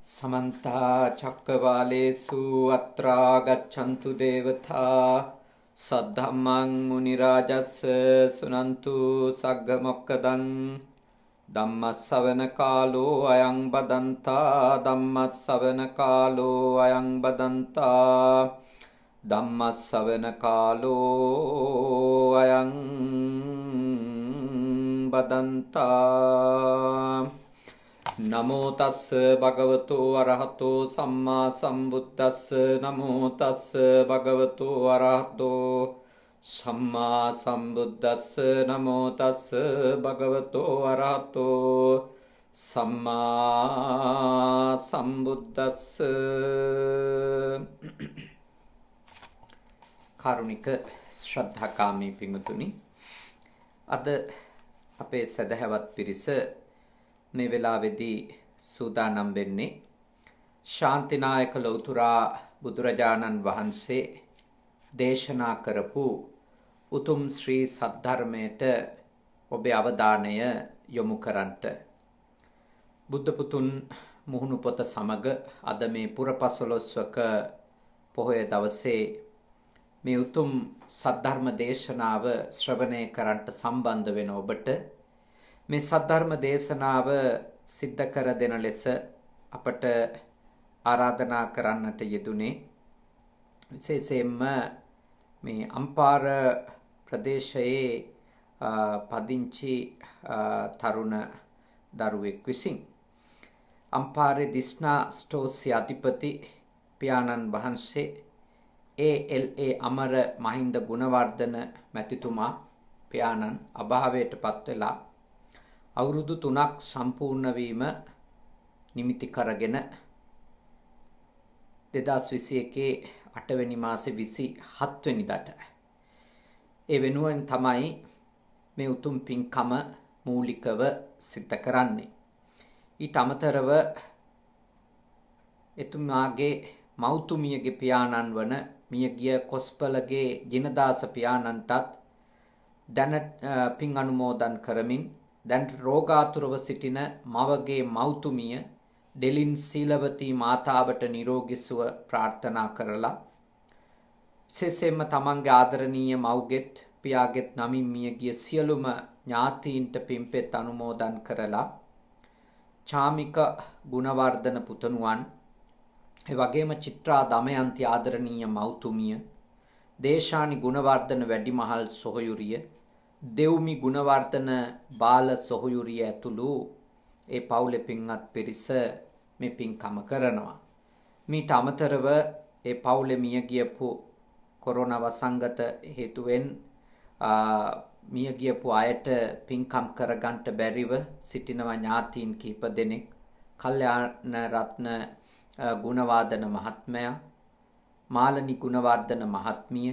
समन्ता चक्रवालेषु अत्रा गच्छन्तु देवता सद्धम्मं मुनिराजस्य सुनन्तु सग्गमोक्कदं धम्मस्सवनकालो अयं बदन्ता धम्मस्सवनकालो अयं बदन्ता धम्मस्सवनकालो अयं बदन्ता नमो तस् भगवतो अरहतो सम्मा सम्बुद्धस्स नमो तस् भगवतो अरहतो सम्मा सम्बुद्धस्स नमो तस् भगवतो अरहतो सम्मा सम्बुद्धस्स කාරුණික ශ්‍රද්ධාකාමී පින්වතුනි අද අපේ සදහවත් පිරිස මේ වෙලාවේදී සූදානම් වෙන්නේ ශාන්තිනායක ලෞතුරා බුදුරජාණන් වහන්සේ දේශනා කරපු උතුම් ශ්‍රී සද්ධර්මයට ඔබේ අවධානය යොමු කරන්නට බුද්ධ පුතුන් මුහුණු පොත සමග අද මේ පුරපසළොස්වක පොහොය දවසේ මේ උතුම් සද්ධර්ම දේශනාව ශ්‍රවණය කරන්නට සම්බන්ධ වෙන ඔබට මේ සද්ධර්ම දේශනාව සිද්ධ කර දෙන ලෙස අපට ආරාධනා කරන්නට යෙදුනේ විශේෂයෙන්ම මේ අම්පාර ප්‍රදේශයේ පදිංචි තරුණ දරුවෙක් විසින් අම්පාරේ දිස්නා ස්ටෝස්සේ අධිපති පියාණන් වහන්සේ ALA අමර මහින්ද ගුණවර්ධන මැතිතුමා පියාණන් අභාවයට පත් වෙලා අවුරුදු 3ක් සම්පූර්ණ වීම නිමිති කරගෙන 2021 8 වෙනි මාසේ 27 වෙනිදාට ඒ වෙනුවෙන් තමයි මේ උතුම් පින්කම මූලිකව සිද්ධ කරන්නේ. ඊට අමතරව එතුමාගේ මෞතුමියගේ පියාණන් වන මියගිය කොස්පලගේ ජිනදාස පියාණන්ටත් දැන පින් අනුමෝදන් කරමින් දැන් රෝගාතුරව සිටින මවගේ මෞතුමිය ඩෙලින් සීලවතී මාතාවට නිරෝගී සුව ප්‍රාර්ථනා කරලා විශේෂයෙන්ම තමන්ගේ ආදරණීය මව්ගෙත් පියාගෙත් නමින් මියගිය සියලුම ඥාතීන්ට පින්පෙත් අනුමෝදන් කරලා චාමික ගුණවර්ධන පුතණුවන් ඒ වගේම චිත්‍රා දමයන්ති ආදරණීය මෞතුමිය දේශානි ගුණවර්ධන වැඩිමහල් සොහොයුරිය දෙව්මි ගුණවර්ධන බාල සොහොයුරිය ඇතුළු ඒ පවුලේ පින්වත් පිරිස මේ පින්කම කරනවා. මීට අමතරව ඒ පවුලේ මිය ගියපු කොරෝනා වසංගත හේතුවෙන් මිය ගියපු අයට පින්කම් කරගන්න බැරිව සිටිනවා ඥාතීන් කීප දෙනෙක්. කල්යාණ රත්න ගුණවර්ධන මහත්මයා, මාලනි ගුණවර්ධන මහත්මිය,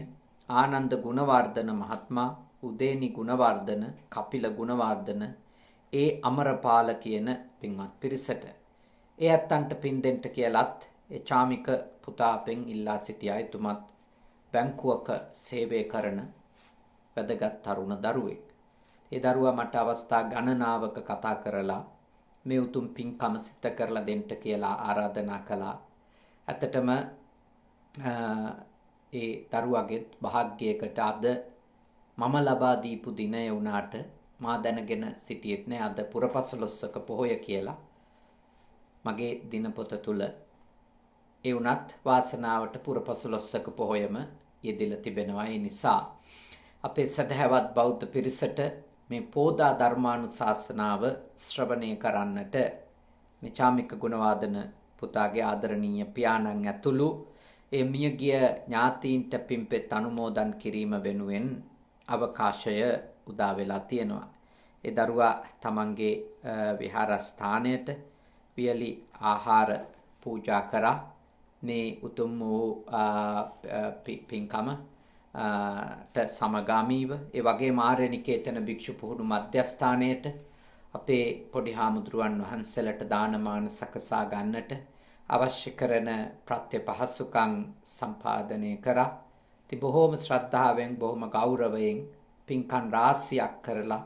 ආනන්ද ගුණවර්ධන මහත්මයා, උදේනි ගුණවර්ධන, කපිල ගුණවර්ධන, ඒ අමරපාල කියන පින්වත් පිරිසට ඒ ඇත්තන්ට පින් දෙන්න කියලත් ඒ චාමික පුතා අපෙන් ඉල්ලා සිටියා. එතුමත් බැංකුවක සේවය කරන වැදගත් තරුණ දරුවෙක්. ඒ දරුවා මට අවස්ථා ගණනාවක කතා කරලා මේ උතුම් පින්කම සිද්ධ කරලා දෙන්න කියලා ආරාධනා කළා. ඇත්තටම ඒ දරුවාගේ වාග්යයකට අද මම ලබා දීපු දිනය වුණාට මා දැනගෙන සිටියෙත් නෑ අද පුරපසළොස්වක පොහොය කියලා. මගේ දිනපොත තුල ඒ වුණත් වාසනාවට පුරපසළොස්වක පොහොයම යෙදিলা තිබෙනවා. ඒ නිසා අපේ සදහවත් බෞද්ධ පිරිසට මේ පෝදා ධර්මානුශාසනාව ශ්‍රවණය කරන්නට මේ චාමික ගුණවර්ධන පුතාගේ ආදරණීය පියාණන් ඇතුළු ඒ මියගිය ඥාතීන්ට පින්පෙත් අනුමෝදන් කිරීම වෙනුවෙන් අවකාශය උදා වෙලා තියෙනවා. ඒ දරුවා තමන්ගේ විහාරස්ථානයට වියලි ආහාර පූජා කරා මේ උතුම් වූ පින්කම සමගාමීව ඒ වගේම ආර්යනිකේතන භික්ෂු පුහුණු මධ්‍යස්ථානයට අපේ පොඩි හාමුදුරුවන් වහන්සේලාට දානමාන සකසා ගන්නට අවශ්‍ය කරන ප්‍රත්‍ය පහසුකම් සම්පාදනය කරා. ඉතින් බොහෝම ශ්‍රද්ධාවෙන් බොහොම ගෞරවයෙන් පින්කම් රාශියක් කරලා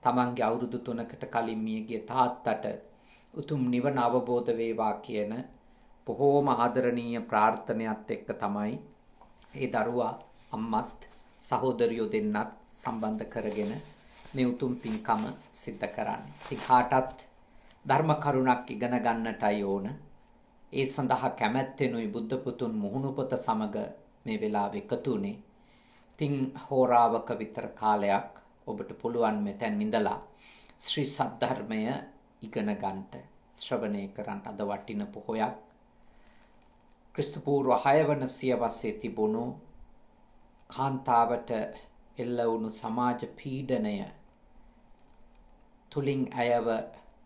තමන්ගේ අවුරුදු 3කට කලින් මියගිය තාත්තට උතුම් නිවන අවබෝධ වේවා කියන බොහෝම ආදරණීය ප්‍රාර්ථනයත් එක්ක තමයි ඒ දරුවා අම්මත් සහෝදරියෝ දෙන්නත් සම්බන්ධ කරගෙන මේ උතුම් පින්කම සිද්ධ කරන්නේ. ඉතින් කාටත් ධර්ම කරුණක් ඉගෙන ගන්නටයි ඕන. ඒ සඳහා කැමැත්තෙනුයි බුද්ධ පුතුන් මුහුණුපොත සමග මේ වෙලාවේ එකතු වුණේ. ඉතින් හෝරාවක විතර කාලයක් ඔබට පුළුවන් මෙතෙන් ඉඳලා ශ්‍රී සද්ධර්මය ඉගෙන ගන්නට ශ්‍රවණය කරන්න. අද වටින පොහොයක් ක්‍රිස්තු පූර්ව 6 වන සියවසේ තිබුණු කාන්තාවට එල්ල වුණු සමාජ පීඩනය තුලින් ඇයව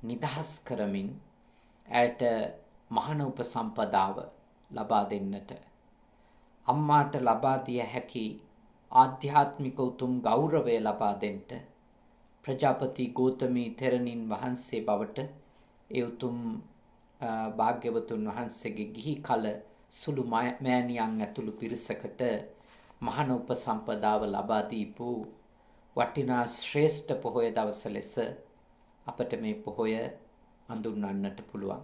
නිදහස් කරමින් ඇයට මහාන උපසම්පදාව ලබා දෙන්නට අම්මාට ලබා දිය හැකි ආධ්‍යාත්මික උතුම් ගෞරවය ලබා දෙන්නට ප්‍රජාපති ගෞතමී තෙරණින් වහන්සේ බවට ඒ උතුම් භාග්‍යවතුන් වහන්සේගේ ගිහි කල සුළු මෑණියන් ඇතුළු පිරිසකට මහාන උපසම්පදාව ලබා දීපු වටිනා ශ්‍රේෂ්ඨ පොහොය දවස ලෙස අපට මේ පොහොය හඳුන්වන්නට පුළුවන්.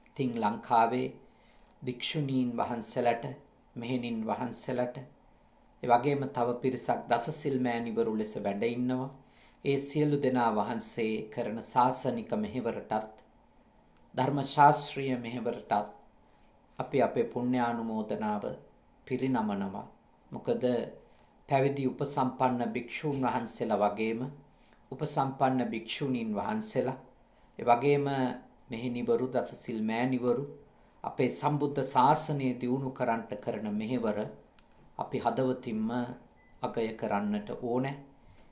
ඉතින් ලංකාවේ භික්ෂුණීන් වහන්සේලාට මෙහෙණින් වහන්සේලාට ඒ වගේම තව පිරිසක් දසසිල් මෑණිවරු ලෙස වැඩ ඉන්නවා. ඒ සියලු දෙනා වහන්සේ කරන ශාසනික මෙහෙවරටත් ධර්ම ශාස්ත්‍රීය මෙහෙවරටත් අපි අපේ පුණ්‍යානුමෝදනාව පිරිනමනවා. මොකද පැවිදි උපසම්පන්න භික්ෂූන් වහන්සේලා වගේම උපසම්පන්න භික්ෂුණීන් වහන්සේලා ඒ වගේම මෙහෙණිවරු දසසිල් මෑණිවරු අපේ සම්බුද්ධ ශාසනය දියුණු කරන්නට කරන මෙහෙවර අපි හදවතින්ම අගය කරන්නට ඕනේ.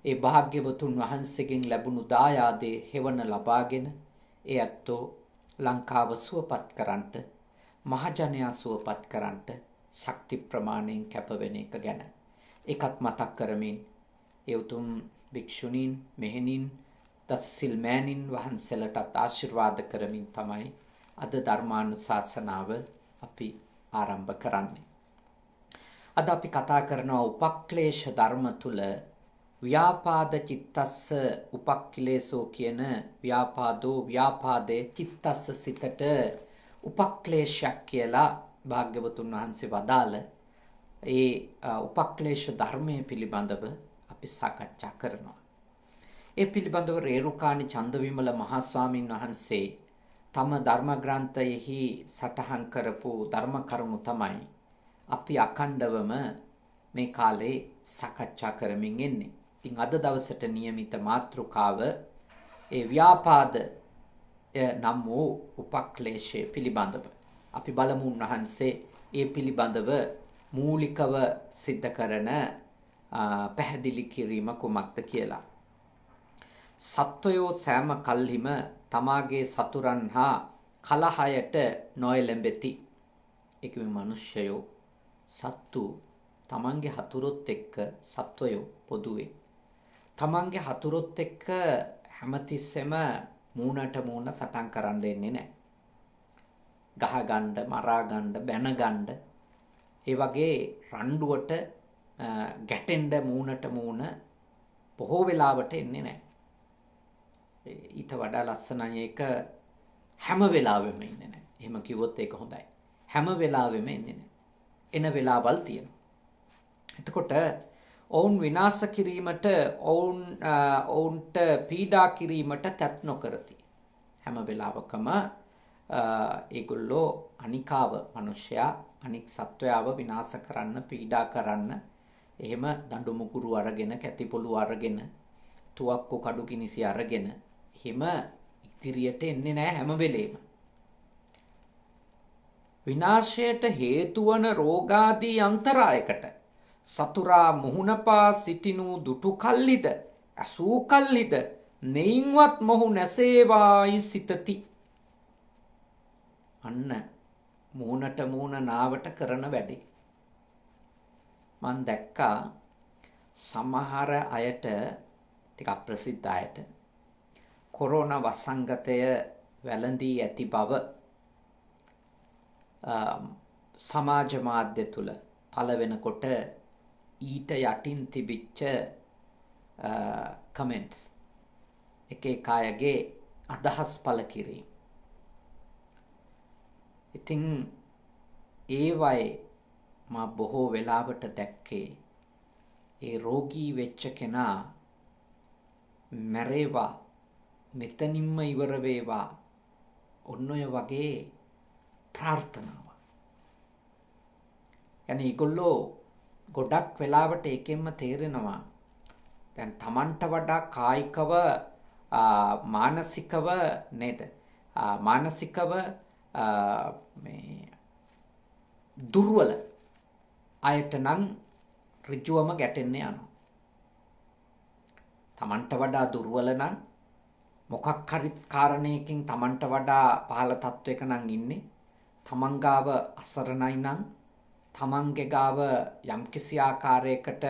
ඒ භාග්‍යවතුන් වහන්සේගෙන් ලැබුණු දායාදේ හෙවන ලබාගෙන ඒ ඇත්තෝ ලංකාව සුවපත් කරන්නට මහජනයා සුවපත් කරන්නට ශක්ති ප්‍රමාණයෙන් කැපවෙන එක ගැන ඒකත් මතක් කරමින් ඒ උතුම් භික්ෂුණීන් මෙහෙණින් දසසිල් මෑණින් වහන්සේලාට ආශිර්වාද කරමින් තමයි අද ධර්මානුශාසනාව අපි ආරම්භ කරන්නේ. අද අපි කතා කරනවා උපක්ලේශ ධර්ම තුල ව්‍යාපාද චිත්තස්ස උපක්ඛිලේසෝ කියන ව්‍යාපාදේ චිත්තස්ස සිතට උපක්ලේශයක් කියලා භාග්‍යවතුන් වහන්සේ වදාළ ඒ උපක්ලේශ ධර්මයේ පිළිබඳව අපි සාකච්ඡා කරනවා. ඒ පිළිබඳව රේරුකාණි චන්දවිමල මහා ස්වාමීන් වහන්සේ තම ධර්ම ග්‍රන්ථයෙහි සටහන් කරපු ධර්ම කරුණු තමයි අපි අඛණ්ඩවම මේ කාලේ සාකච්ඡා කරමින් ඉන්නේ. ඉතින් අද දවසට નિયમિત මාතෘකාව ඒ ව්‍යාපාද නම් වූ උපක්ලේශය පිළිබඳව අපි බලමු උන්වහන්සේ ඒ පිළිබඳව මූලිකව සිද්ධ කරන පැහැදිලි කිරීම කුමක්ද කියලා. සත්වයෝ සෑම කල්හිම තමාගේ සතුරන් හා කලහයට නොයැලෙඹෙති. ඒ කියන්නේ මිනිස්යෝ සත්තු තමන්ගේ හතුරොත් එක්ක සත්වයෝ පොදුවේ තමන්ගේ හතුරොත් එක්ක හැමතිස්සෙම මූණට මූණ සටන් කරන්න දෙන්නේ නැහැ. ගහ ගන්න, මරා ගන්න, බැන ගන්න, ඒ වගේ රණ්ඩුවට ගැටෙන්න මූණට මූණ බොහෝ වෙලාවට එන්නේ නැහැ. ඊට වඩා ලස්සනයි ඒක හැම වෙලාවෙම ඉන්නේ නැහැ. එහෙම කිව්වොත් ඒක හොඳයි. හැම වෙලාවෙම එන්නේ නැහැ. එන වෙලාවල් තියෙනවා. එතකොට ඔවුන් විනාශ කිරීමට ඔවුන්ට පීඩා කිරීමට තත් නොකරති. හැම වෙලාවකම ඒගොල්ලෝ අනිකාව මිනිසයා අනික් සත්වයාව විනාශ කරන්න පීඩා කරන්න එහෙම දඬු මුකුරු අරගෙන කැතිපොළු අරගෙන තුවක්කු කඩු කිනිසි අරගෙන එහෙම ඉදිරියට එන්නේ නැහැ හැම වෙලේම. විනාශයට හේතු වන රෝගාදී අන්තරායකට සතුරා මුහුණපා සිටිනු දුටු කල්ලිද අසූ කල්ලිද මෙයින්වත් මොහු නැසේවායි සිතති. අන්න මූණට මූණ නාවට කරන වැඩේ. මන් දැක්කා සමහර අයට ටිකක් ප්‍රසිද්ධ අයට කොරෝනා වසංගතය වැළඳී ඇති බව සමාජ මාධ්‍ය තුල පළ වෙනකොට ඊට යටින් තිබිච්ච කමෙන්ට්ස් එක එක අයගේ අදහස් පළ කිරීම ඉතින් ඒවයි මා බොහෝ වෙලාවට දැක්කේ ඒ රෝගී වෙච්ච කෙනා මැරේවා මෙතනින්ම ඉවර වේවා ඔන්න ඔය වගේ ප්‍රාර්ථනාව. يعني ඒගොල්ලෝ ගොඩක් වෙලාවට ඒකෙන්ම තේරෙනවා දැන් Tamanට වඩා කායිකව මානසිකව නේද? මානසිකව මේ දුර්වල අයට නම් ඍජුවම ගැටෙන්න යනවා. Tamanට වඩා දුර්වල නම් මොකක් හරි කාරණයකින් Tamanට වඩා පහළ තත්වයක නම් ඉන්නේ. Taman ගාව අසරණයි නම් තමන්ගේ ගාව යම්කිසි ආකාරයකට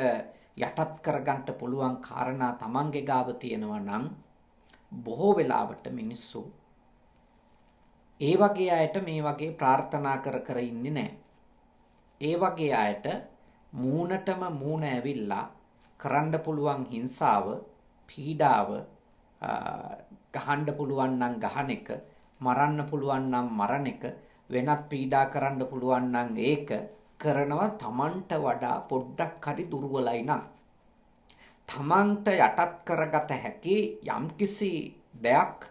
යටත් කරගන්න පුළුවන් කාරණා තමන්ගේ ගාව තියෙනවා නම් බොහෝ වෙලාවට මිනිස්සු ඒ වගේ අයට මේ වගේ ප්‍රාර්ථනා කර ඉන්නේ නැහැ. ඒ වගේ අයට මූණටම මූණ ඇවිල්ලා කරන්න පුළුවන් හිංසාව, පීඩාව, ගහන්න පුළුවන් නම් ගහන එක, මරන්න පුළුවන් නම් මරණ එක, වෙනත් පීඩා කරන්න පුළුවන් නම් ඒක කරනවා තමන්ට වඩා පොඩ්ඩක් හරි දුර්වලයි නම්. තමන්ට යටත් කරගත හැකි යම්කිසි දෙයක්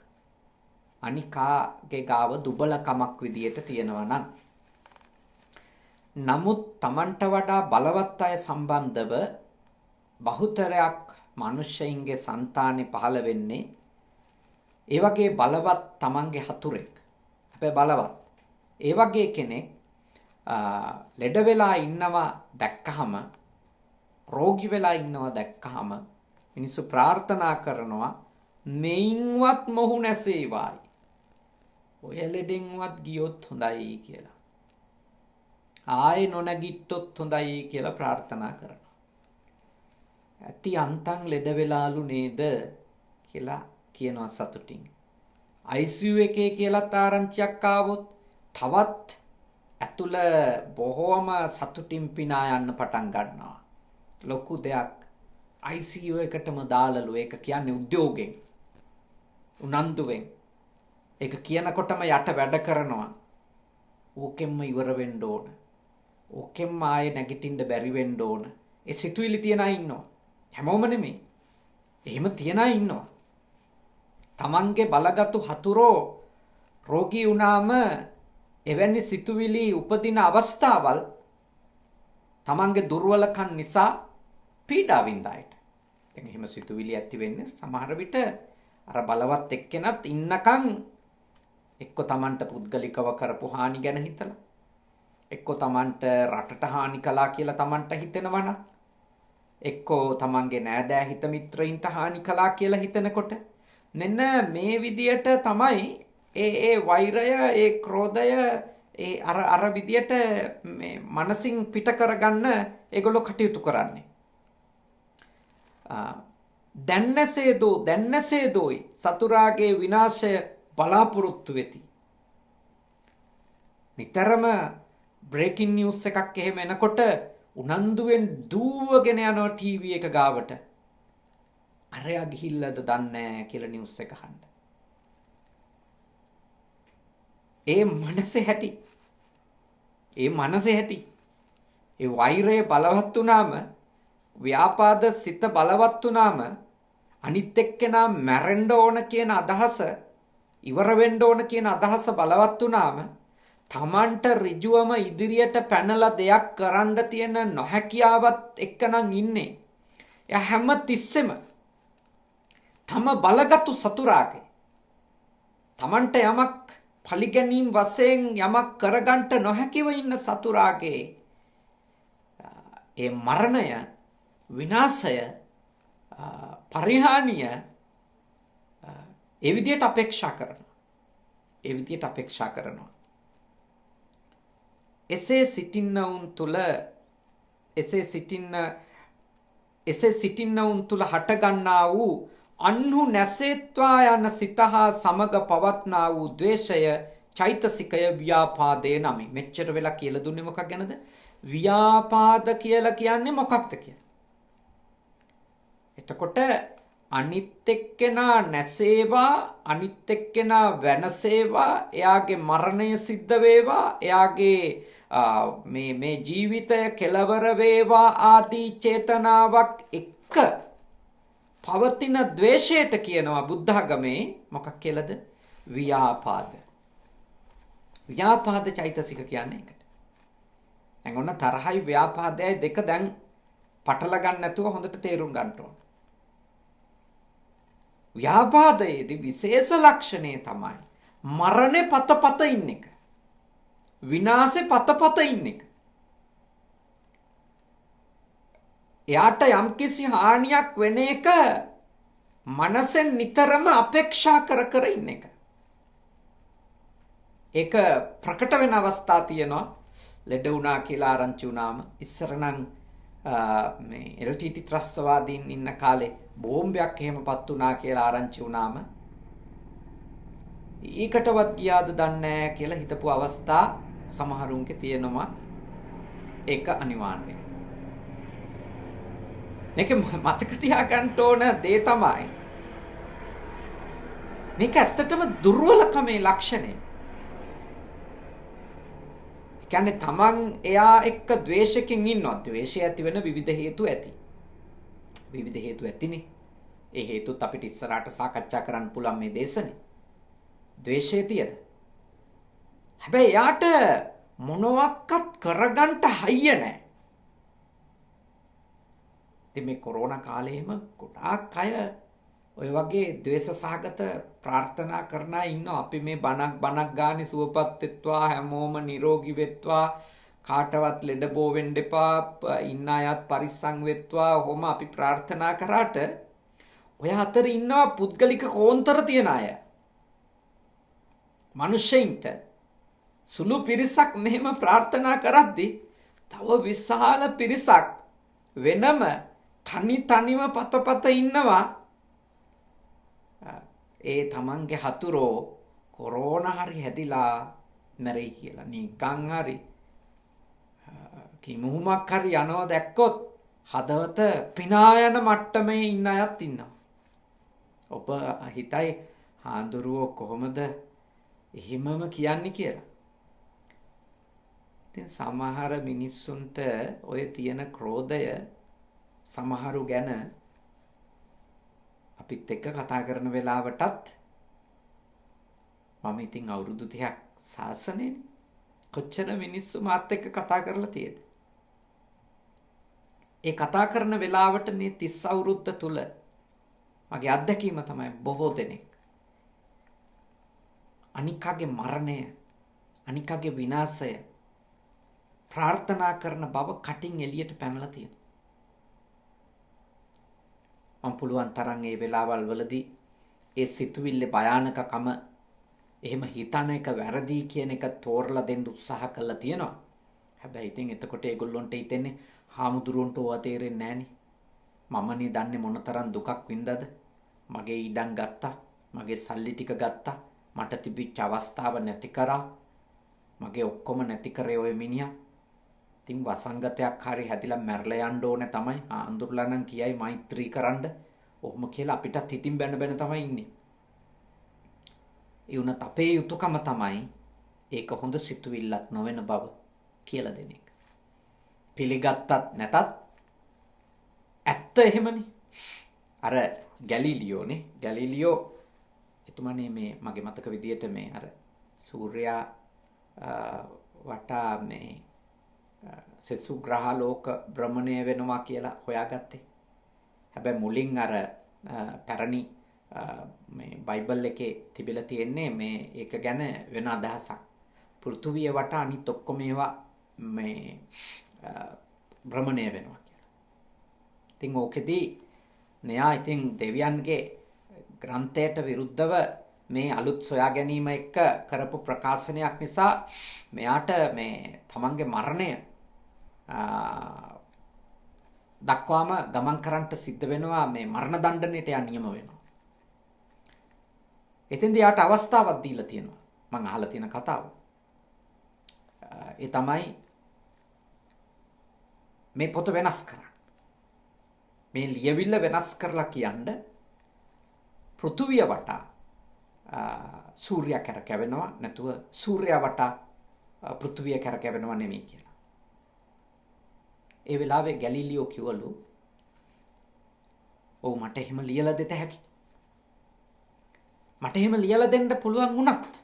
අනිකාගේ ගාව දුබලකමක් විදියට තියෙනවා නම්. නමුත් තමන්ට වඩා බලවත් අය සම්බන්ධව බහුතරයක් මිනිස්සුන්ගේ సంతානෙ පහළ වෙන්නේ ඒ වගේ බලවත් තමන්ගේ හතුරෙක්. හැබැයි බලවත්. ඒ වගේ කෙනෙක් ලෙඩ වෙලා ඉන්නවා දැක්කහම, රෝගී වෙලා ඉන්නවා දැක්කහම මිනිස්සු ප්‍රාර්ථනා කරනවා මෙයින්වත් මොහු නැසේවායි. ඔය ලෙඩෙන්වත් ගියොත් හොඳයි කියලා. ආයේ නොනැගිට්ටොත් හොඳයි කියලා ප්‍රාර්ථනා කරනවා. ඇති අන්තං ලෙඩ වෙලාලු නේද කියලා කියනවා සතුටින්. ICU එකේ කියලා ආරංචියක් ආවොත් තවත් ඇතුළ බොහෝම සතුටින් පිනා යන්න පටන් ගන්නවා. ලොකු දෙයක් ICU එකටම දාලලු. ඒක කියන්නේ උද්‍යෝගයෙන්, උනන්දුවෙන්. ඒක කියනකොටම යට වැඩ කරනවා. ඕකෙන්ම ඉවර වෙන්න ඕන. ඕකෙන්ම ආයේ නැගිටින්න බැරි වෙන්න ඕන. ඒ සිතුවිලි තියන අය ඉන්නවා. හැමෝම නෙමෙයි. එහෙම තියන අය ඉන්නවා. තමන්ගේ බලගත්ු හතුරෝ රෝගී වුණාම එවැනි සිතුවිලි උපදින අවස්ථාවල් තමන්ගේ දුර්වලකම් නිසා පීඩා විඳායට. දැන් එහෙම සිතුවිලි ඇති වෙන්නේ සමහර විට අර බලවත් එක්කෙනත් ඉන්නකම් එක්ක තමන්ට පුද්ගලිකව කරපු හානි ගැන හිතලා, එක්ක තමන්ට රටට හානි කළා කියලා තමන්ට හිතෙනවා නම්, එක්ක තමන්ගේ නෑදෑ හිත මිත්‍රයින්ට හානි කළා කියලා හිතනකොට මෙන්න මේ විදියට තමයි ඒ වෛරය, ඒ ක්‍රෝධය, ඒ අර විදියට මේ මනසින් පිට කරගන්න ඒගොල්ලෝ කටයුතු කරන්නේ. දැන්නසේදෝයි සතුරාගේ විනාශය බලාපොරොත්තු වෙති. නිතරම බ්‍රේකින් නිවුස් එකක් එහෙම එනකොට උනන්දුවෙන් දූවගෙන යනවා ටීවී එක ගාවට. අරයා ගිහිල්ලාද දන්නේ නැහැ කියලා නිවුස් එක අහන්න. ඒ මනසේ හැටි. ඒ වෛරය බලවත් වුණාම, ව්‍යාපාද සිත බලවත් වුණාම, අනිත් එක්කෙනා මැරෙන්න ඕන කියන අදහස, ඉවර වෙන්න ඕන කියන අදහස බලවත් වුණාම, තමන්ට ඍජුවම ඉදිරියට පැනලා දෙයක් කරන්න තියෙන නොහැකියාවත් එක්කනම් ඉන්නේ. එයා හැම තිස්සෙම තම බලගත්ු සතුරාගේ තමන්ට යමක් පරිගැනීම් වශයෙන් යමක් කරගන්න නොහැකිව ඉන්න සතුරාගේ ඒ මරණය, විනාශය, පරිහානිය ඒ විදියට අපේක්ෂා කරනවා. එසේ සිටින්නවුන් තුල හටගන්නා වූ අන්හු නැසෙත්වා යන සිතහා සමග පවත්නා වූ ද්වේෂය චෛතසිකය ව්‍යාපාදේ නමි. මෙච්චර වෙලා කියලා දුන්නේ මොකක් ගැනද? ව්‍යාපාද කියලා කියන්නේ මොකක්ද කියලා. එතකොට අනිත් එක්කෙනා නැසේවා, අනිත් එක්කෙනා වෙනසේවා, එයාගේ මරණය සිද්ධ වේවා, එයාගේ මේ ජීවිතය කෙලවර වේවා ආදී චේතනාවක් එක්ක පවතින ද්වේෂයට කියනවා බුද්ධාගමේ මොකක් කියලාද? ව්‍යාපාද. ව්‍යාපාද චෛතසික කියන්නේ ඒකට. දැන් ඔන්න තරහයි ව්‍යාපාදයයි දෙක දැන් පටල ගන්න නැතුව හොඳට තේරුම් ගන්න ඕන. ව්‍යාපාදයේදී විශේෂ ලක්ෂණය තමයි මරණේ පත ඉන්න එක. විනාශේ පත ඉන්න එක. එයාට යම්කිසි හානියක් වෙන එක මනසෙන් නිතරම අපේක්ෂා කර ඉන්න එක. ඒක ප්‍රකට වෙන අවස්ථා තියෙනවා. ලෙඩ වුණා කියලා ආරංචි වුණාම ඉස්සර නම් මේ LTT ත්‍රස්තවාදීන් ඉන්න කාලේ බෝම්බයක් එහෙමපත් වුණා කියලා ආරංචි වුණාම ඊකටවත් ගියාද දන්නේ නැහැ කියලා හිතපු අවස්ථා සමහරුන්ගේ තියෙනවා. ඒක අනිවාර්යයි. මේක මතක තියාගන්න ඕන දේ තමයි මේක ඇත්තටම දුර්වලකමේ ලක්ෂණය. කියන්නේ තමන් එයා එක්ක ද්වේෂකින් ඉන්නවා. ද්වේෂය ඇති වෙන විවිධ හේතු ඇති. විවිධ හේතු ඇතිනේ. ඒ හේතුත් අපිට ඉස්සරහට සාකච්ඡා කරන්න පුළුවන් මේ දේශනේ. ද්වේෂය තියෙන. හැබැයි එයාට මොනවත් කරගන්න හයිය නැහැ. ඉතින් මේ කොරෝනා කාලේම ගොඩාක් අය ඔය වගේ ද්වේෂ සහගත ප්‍රාර්ථනා කරන අය ඉන්නවා. අපි මේ බණක් ගානේ සුවපත් වෙත්වා, හැමෝම නිරෝගී වෙත්වා, කාටවත් ලෙඩ බෝ වෙන්න එපා, ඉන්න අයත් පරිස්සම් වෙත්වා. ඔහොම අපි ප්‍රාර්ථනා කරාට ඔය අතර ඉන්නවා පුද්ගලික කෝන්තර තියන අය. මිනිස්සෙන්ට සුළු පිරිසක් මෙහෙම ප්‍රාර්ථනා කරද්දී තව විශාල පිරිසක් වෙනම තනිව පත ඉන්නවා. ඒ තමන්ගේ හතුරෝ කොරෝනා හරි හැදිලා මැරෙයි කියලා. නිකන් හරි කිමුහුමක් හරි යනවා දැක්කොත් හදවත පිනා යන මට්ටමේ ඉන්න අයත් ඉන්නවා. ඔබ හිතයි හාඳුරුවෝ කොහොමද එහෙමම කියන්නේ කියලා. ඉතින් සමහර මිනිස්සුන්ට ඔය තියෙන ක්‍රෝධය සමහරු ගැන අපිත් එක්ක කතා කරන වෙලාවටත් මම ඉතින් අවුරුදු 30ක් සාසනේනේ. කොච්චර මිනිස්සු මාත් එක්ක කතා කරලා තියෙද? ඒ කතා කරන වෙලාවට මේ 30 අවුරුද්ද තුල මගේ අත්දැකීම තමයි බොහෝ දෙනෙක් අනිකාගේ මරණය, අනිකාගේ විනාශය ප්‍රාර්ථනා කරන බව කටින් එළියට පැනලා තියෙනවා. මම පුළුවන් තරම් ඒ වෙලාවල් වලදී ඒ සිතුවිල්ලේ භයානකකම එහෙම හිතන එක වැරදි කියන එක තෝරලා දෙන්න උත්සාහ කළා තියෙනවා. හැබැයි ඉතින් එතකොට ඒගොල්ලොන්ට හිතෙන්නේ හාමුදුරුවන්ට ඕවා තේරෙන්නේ නැහනේ. මමනේ දන්නේ මොනතරම් දුකක් වින්දාද. මගේ ඉඩම් ගත්තා, මගේ සල්ලි ටික ගත්තා, මට තිබිච්ච අවස්ථාව නැති කරා, මගේ ඔක්කොම නැති කරේ ඔය මිනිහා. ඉතින් වසංගතයක් හරි හැදිලා මැරලා යන්න ඕනේ තමයි. ආඳුරලා නම් කියයි මෛත්‍රී කරන්න. ඔහොම කියලා අපිටත් හිතින් බැන තමයි ඉන්නේ. ඒ උනත් අපේ යුතුයකම තමයි ඒක හොඳ සිතුවිල්ලක් නොවන බව කියලා දෙන එක. පිළිගත්තත් නැතත් ඇත්ත එහෙමනේ. අර ගැලීලියෝනේ. ගැලීලියෝ එතුමානේ මේ මගේ මතක විදියට මේ අර සූර්යයා වටා මේ සෙසු ග්‍රහලෝක භ්‍රමණය වෙනවා කියලා හොයාගත්තේ. හැබැයි මුලින් අර පැරණි මේ බයිබල් එකේ තිබිලා තියෙන්නේ මේ ඒක ගැන වෙන අදහසක්. පෘථුවිය වටා අනිත් ඔක්කොම ඒවා මේ භ්‍රමණය වෙනවා කියලා. ඉතින් ඕකෙදී මෙයා ඉතින් දෙවියන්ගේ ග්‍රන්ථයට විරුද්ධව මේ අලුත් සොයා ගැනීම එක්ක කරපු ප්‍රකාශනයක් නිසා මෙයාට මේ තමන්ගේ මරණය දක්වාම ගමන් කරන්නට සිද්ධ වෙනවා. මේ මරණ දණ්ඩනයට යා නියම වෙනවා. එතෙන්දී යාට අවස්ථාවක් දීලා තියෙනවා. මම අහලා තියෙන කතාව. ඒ තමයි මේ පොත වෙනස් කරන්න. මේ ලියවිල්ල වෙනස් කරලා කියන්න පෘථුවිය වටා සූර්යයා කරකැවෙනවා නැතුව සූර්යයා වටා පෘථුවිය කරකැවෙනවා නෙමෙයි කියලා. ඒ වෙලාවේ ගැලීලියෝ කිව්වලු ඔව් මට එහෙම ලියලා දෙත හැකි. මට එහෙම ලියලා දෙන්න පුළුවන් වුණත්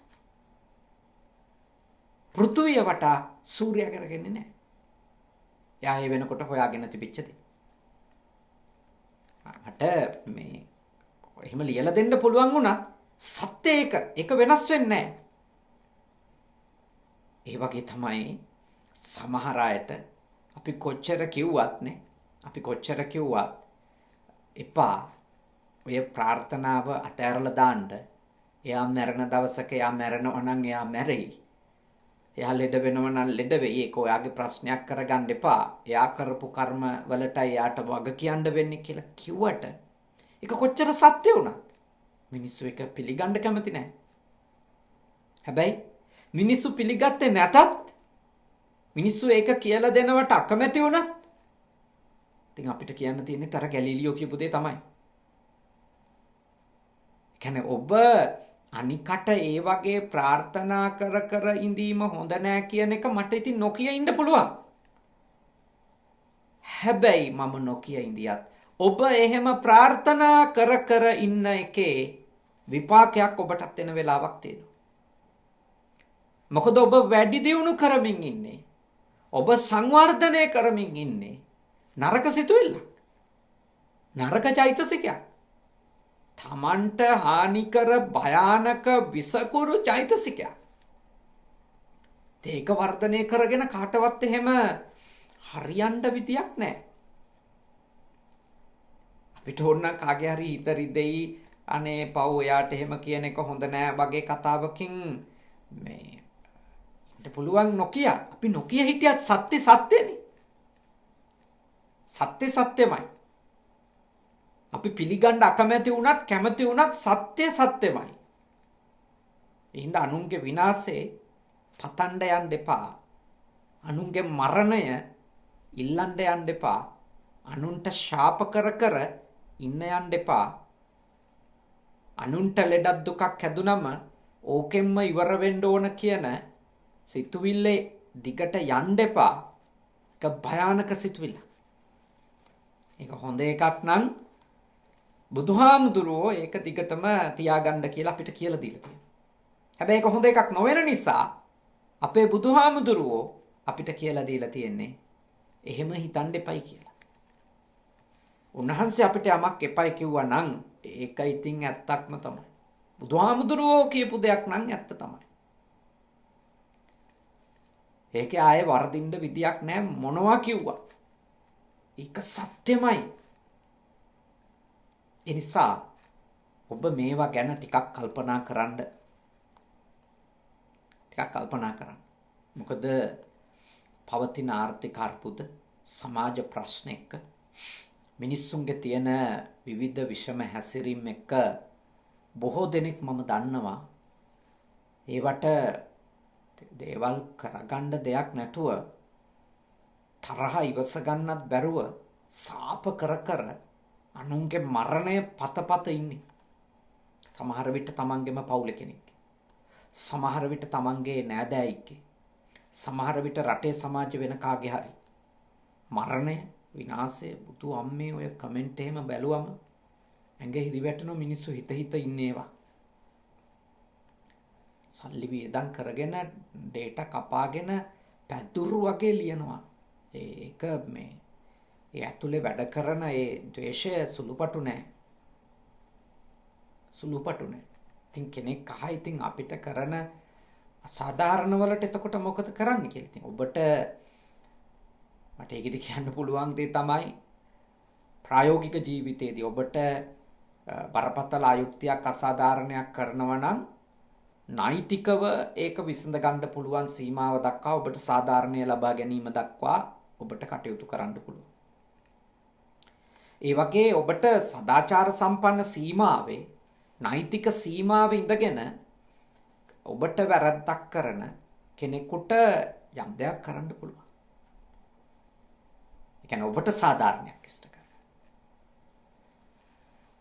පෘථුවිය වටා සූර්යයා කරගෙන්නේ නැහැ. එයා ඒ වෙනකොට හොයාගෙන තිබිච්ච දේ. මට මේ එහෙම ලියලා දෙන්න පුළුවන් වුණා සත්‍ය ඒක වෙනස් වෙන්නේ නැහැ. ඒ වගේ තමයි සමහර අයට අපි කොච්චර කිව්වත් නේ අපි කොච්චර කිව්වත් එපා ඔය ප්‍රාර්ථනාව අතෑරලා දාන්න. එයා මැරෙන දවසක එයා මැරෙනවා නම් එයා මැරෙයි. එයා ලෙඩ වෙනවා නම් ලෙඩ වෙයි. ඒක ඔයාගේ ප්‍රශ්නයක් කරගන්න එපා. එයා කරපු කර්ම වලටයි එයාට වග කියන්න වෙන්නේ කියලා කිව්වට ඒක කොච්චර සත්‍ය වුණත් මිනිස්සු ඒක පිළිගන්න කැමති නැහැ. හැබැයි මිනිස්සු පිළිගත්තේ නැතත් මිනිස්සු ඒක කියලා දෙනවට අකමැති වුණත් ඉතින් අපිට කියන්න තියෙන්නේ තර ගැලීලියෝ කියපු දේ තමයි. කියන්නේ ඔබ අනිකට ඒ වගේ ප්‍රාර්ථනා කර ඉඳීම හොඳ නෑ කියන එක මට ඉතින් නොකිය ඉන්න පුළුවන්. හැබැයි මම නොකිය ඉඳියත් ඔබ එහෙම ප්‍රාර්ථනා කර ඉන්න එකේ විපාකයක් ඔබටත් එන වෙලාවක් තියෙනවා. මොකද ඔබ වැඩි දියුණු කරමින් ඉන්නේ. ඔබ සංවර්ධනය කරමින් ඉන්නේ. නරක සිතුවිල්ලක්. නරක චෛතසිකයක්. තමන්ට හානිකර භයානක විසකුරු චෛතසිකයක්. ඒක වර්ධනය කරගෙන කාටවත් එහෙම හරියන්න විදියක් නැහැ. අපිට ඕන කාගේ හරි හිත රිදෙයි අනේ පව් එයාට එහෙම කියන එක හොඳ නෑ වගේ කතාවකින් මේ ඉන්න පුළුවන් නොකිය. අපි නොකිය හිටියත් සත්‍ය සත්‍යනේ. සත්‍ය සත්‍යමයි. අපි පිළිගන්න අකමැති වුණත් කැමති වුණත් සත්‍ය සත්‍යමයි. එහෙනම් අනුන්ගේ විනාශේ පතන්න යන්න එපා. අනුන්ගේ මරණය ඉල්ලන්න යන්න එපා. අනුන්ට ශාප කර ඉන්න යන්න එපා. අනුන්ට ලෙඩක් දුකක් හැදුනම ඕකෙන්ම ඉවර වෙන්න ඕන කියන සිතුවිල්ලේ දිගට යන්න එපා. ඒක භයානක සිතුවිල්ල. ඒක හොඳ එකක් නම් බුදුහාමුදුරුවෝ ඒක දිගටම තියාගන්න කියලා අපිට කියලා දීලා තියෙනවා. හැබැයි ඒක හොඳ එකක් නොවන නිසා අපේ බුදුහාමුදුරුවෝ අපිට කියලා දීලා තියෙන්නේ එහෙම හිතන්න එපයි කියලා. උන්වහන්සේ අපිට යමක් එපයි කිව්වා නම් ඒක ඉතින් ඇත්තක්ම තමයි. බුදුහාමුදුරුවෝ කියපු දෙයක් නම් ඇත්ත තමයි. ඒකේ ආයේ වර්ධින්න විදියක් නැහැ මොනවා කිව්වා. ඒක සත්‍යමයි. ඒ නිසා ඔබ මේවා ගැන ටිකක් කල්පනා කරන්න. මොකද පවතින ආර්ථික අර්බුද සමාජ ප්‍රශ්න එක්ක මිනිස්සුන්ගේ තියෙන විවිධ විෂම හැසිරීම් එක්ක බොහෝ දෙනෙක් මම දන්නවා ඒවට දේවල් කරගන්න දෙයක් නැතුව තරහ ඉවස ගන්නත් බැරුව සාප කර අනුන්ගේ මරණය පත ඉන්නේ. සමහර විට තමන්ගේම පවුල කෙනෙක්. සමහර විට තමන්ගේ නෑදෑයෙක්ගේ. සමහර විට රටේ සමාජ වෙන කාගේ හරි. මරණය විනාශය බුදු අම්මේ ඔය කමෙන්ට් එහෙම බැලුවම ඇඟ හිරිවැටෙන මිනිස්සු හිත ඉන්නේවා. සල්ලි වියදම් කරගෙන ඩේටා කපාගෙන පැදුරු වගේ ලියනවා. ඒක මේ ඒ ඇතුලේ වැඩ කරන ඒ ද්වේෂය සුළුපටු නෑ. ඉතින් කෙනෙක් අහයි ඉතින් අපිට කරන අසාධාරණ වලට එතකොට මොකද කරන්න කියලා. ඉතින් ඔබට මට ඒකෙදි කියන්න පුළුවන් දේ තමයි ප්‍රායෝගික ජීවිතයේදී ඔබට බරපතල අයුක්තියක් අසාධාරණයක් කරනවා නම් නෛතිකව ඒක විසඳ ගන්න පුළුවන් සීමාව දක්වා ඔබට සාධාරණය ලබා ගැනීම දක්වා ඔබට කටයුතු කරන්න පුළුවන්. ඒ වගේ ඔබට සදාචාර සම්පන්න සීමාවේ නෛතික සීමාවේ ඉඳගෙන ඔබට වැරද්දක් කරන කෙනෙකුට යම් දෙයක් කරන්න පුළුවන්. ඒ කියන්නේ ඔබට සාධාරණයක් ඉෂ්ට කරගන්න.